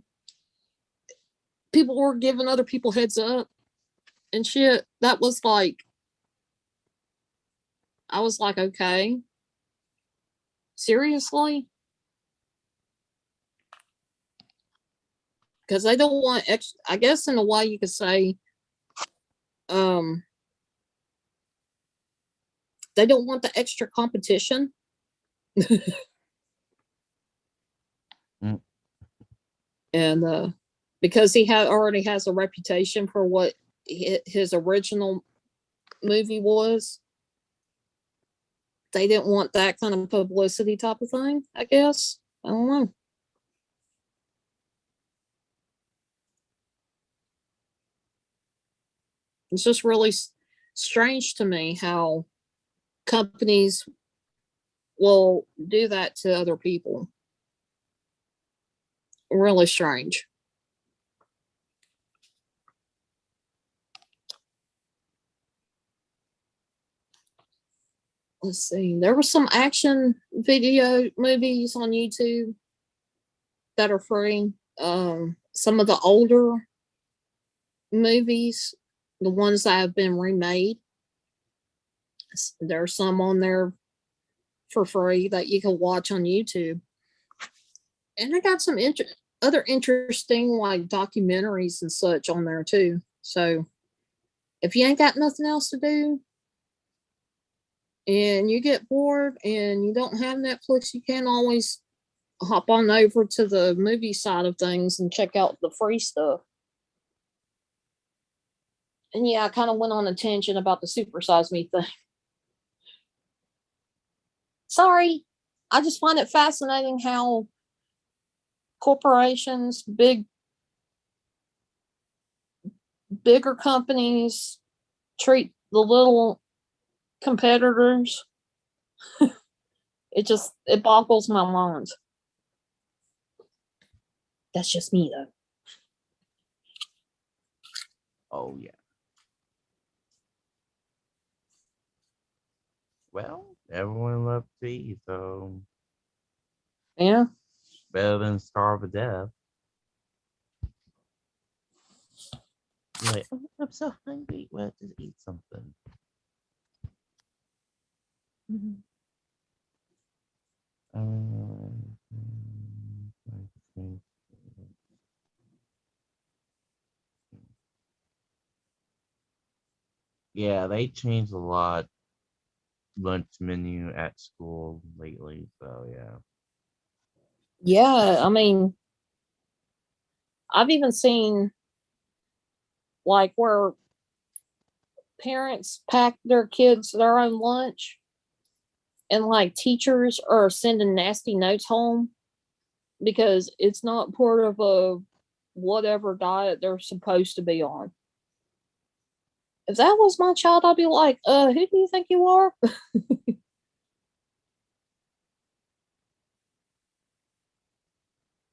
giving other people heads up and shit. That was like, I was like, okay, seriously? Because they don't want extra, I guess in a way you could say, they don't want the extra competition. Mm. And because he already has a reputation for what his original movie was, they didn't want that kind of publicity type of thing, I guess. I don't know. It's just really strange to me how companies will do that to other people. Really strange. Let's see. There were some action video movies on YouTube that are free. Some of the older movies, the ones that have been remade, there's some on there for free that you can watch on YouTube. And I got some other interesting like documentaries and such on there too. So if you ain't got nothing else to do and you get bored and you don't have Netflix, you can always hop on over to the movie side of things and check out the free stuff. And yeah, I kind of went on a tangent about the Supersize Me thing. Sorry. I just find it fascinating how corporations, bigger companies treat the little competitors. It boggles my mind. That's just me though. Oh yeah. Well, everyone loves to eat, so Yeah. better than starve to death. You're like, oh, I'm so hungry. Well, just eat something. I think- Yeah, they changed a lot lunch menu at school lately, so yeah. Yeah, I mean, I've even seen like where parents pack their kids their own lunch and like teachers are sending nasty notes home because it's not part of a whatever diet they're supposed to be on. If that was my child, I'd be like, who do you think you are?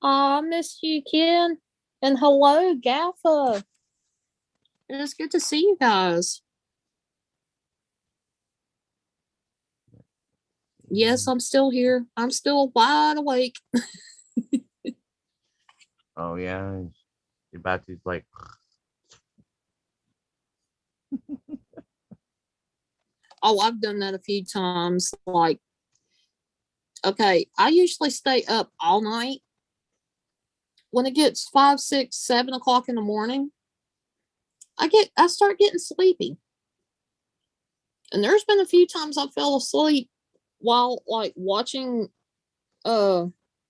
I missed you, Ken. And hello, Gaffa. It is good to see you guys. Yes, I'm still here. I'm still wide awake. Oh yeah, your battery's like, Oh, I've done that a few times. Like, okay, I usually stay up all night. When it gets 5, 6, 7 o'clock in the morning, I start getting sleepy. And there's been a few times I fell asleep while like watching uh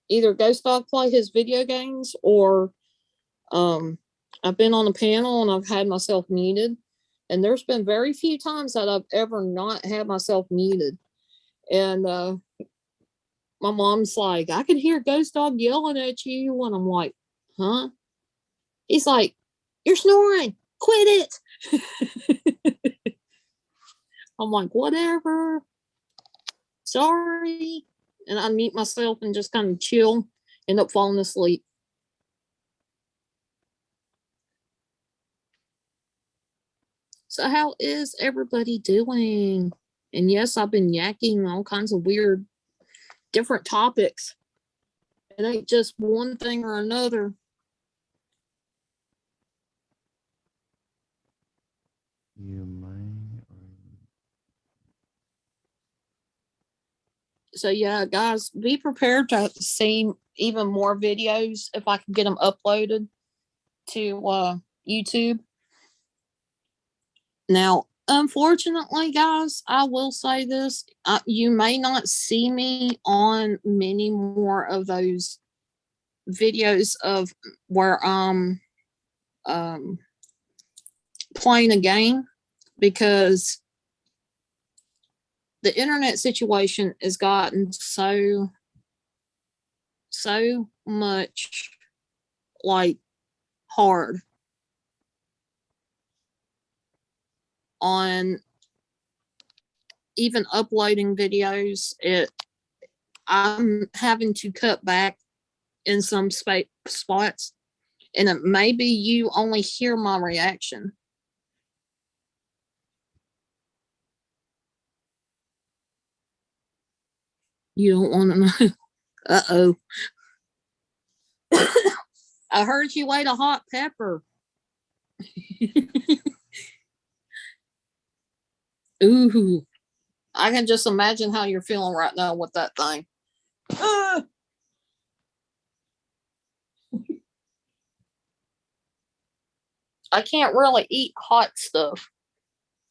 either Ghost Dog play his video games or I've been on a panel and I've had myself muted. And there's been very few times that I've ever not had myself muted. And my mom's like, I could hear Ghost Dog yelling at you. And I'm like, huh? He's like, you're snoring. Quit it. I'm like, whatever. Sorry. And I mute myself and just kind of chill, end up falling asleep. So, how is everybody doing? And yes, I've been yakking all kinds of weird, different topics. It ain't just one thing or another. you might. So, yeah, guys, be prepared to see even more videos if I can get them uploaded to YouTube. Now, unfortunately, guys, I will say this: you may not see me on many more of those videos of where um playing a game because the internet situation has gotten so much like hard on even uploading videos. I'm having to cut back in some spots, and it maybe you only hear my reaction. You don't want to know. Uh-oh. I heard you ate a hot pepper. Ooh. I can just imagine how you're feeling right now with that thing. I can't really eat hot stuff.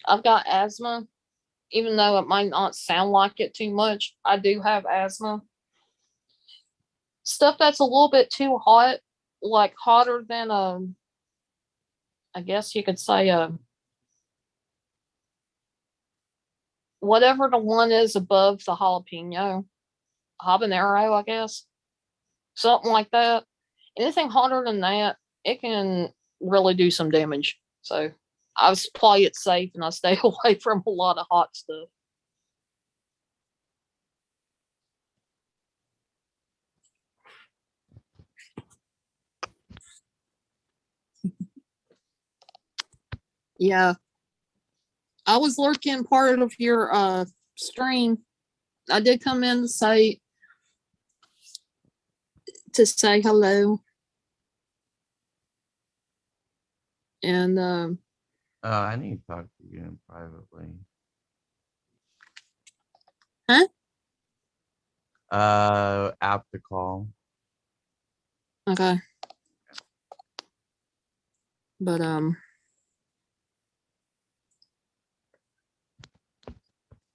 I've got asthma, even though it might not sound like it too much. I do have asthma. Stuff that's a little bit too hot, like hotter than I guess you could say whatever the one is above the jalapeno, habanero, I guess, something like that. Anything hotter than that, it can really do some damage. So I play it safe and I stay away from a lot of hot stuff. Yeah. I was lurking part of your stream. I did come in to say hello. And I need to talk to you privately. Huh? After call. okay.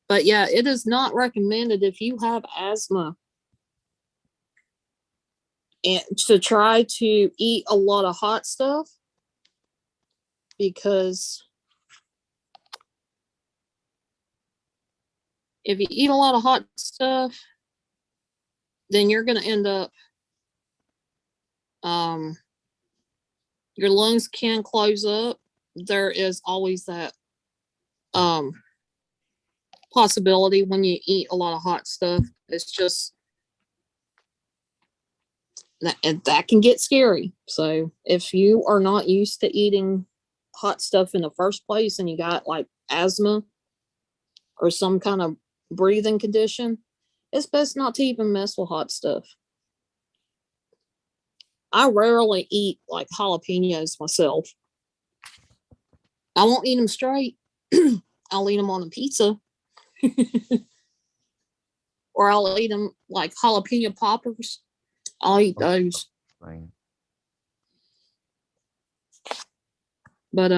But yeah, it is not recommended if you have asthma and to try to eat a lot of hot stuff, because if you eat a lot of hot stuff, then you're going to end up your lungs can close up. There is always that possibility when you eat a lot of hot stuff. It's just that can get scary. So if you are not used to eating hot stuff in the first place and you got like asthma or some kind of breathing condition, it's best not to even mess with hot stuff. I rarely eat like jalapenos myself. I won't eat them straight. I'll eat them on a pizza. Or I'll eat them like jalapeno poppers. I'll eat those. Fine. But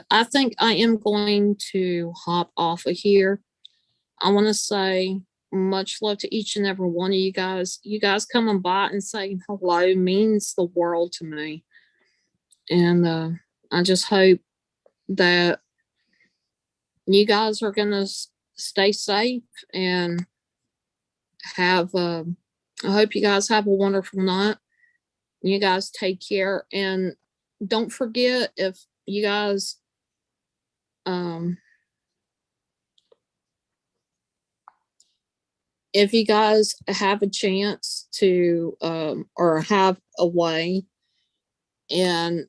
I think I am going to hop off of here. I want to say much love to each and every one of you guys. You guys coming by and saying hello means the world to me. And I just hope that you guys are going to stay safe and have, I hope you guys have a wonderful night. You guys take care. And don't forget, if you guys, if you guys have a chance to, or have a way, and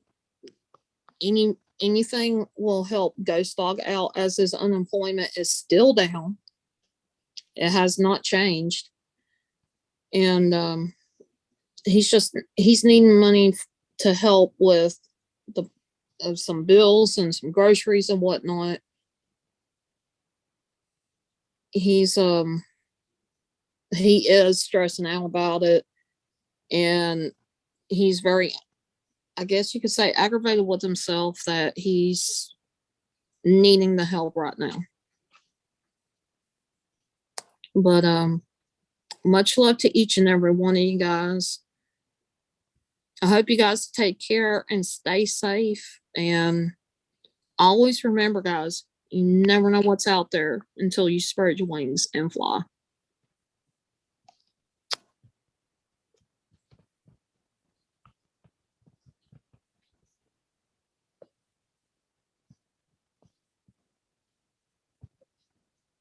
anything will help Ghost Dog out, as his unemployment is still down. It has not changed. And he's needing money to help with the some bills and some groceries and whatnot. He is stressing out about it, and he's very, I guess you could say, aggravated with himself that he's needing the help right now. But much love to each and every one of you guys. I hope you guys take care and stay safe. And always remember, guys, you never know what's out there until you spread your wings and fly.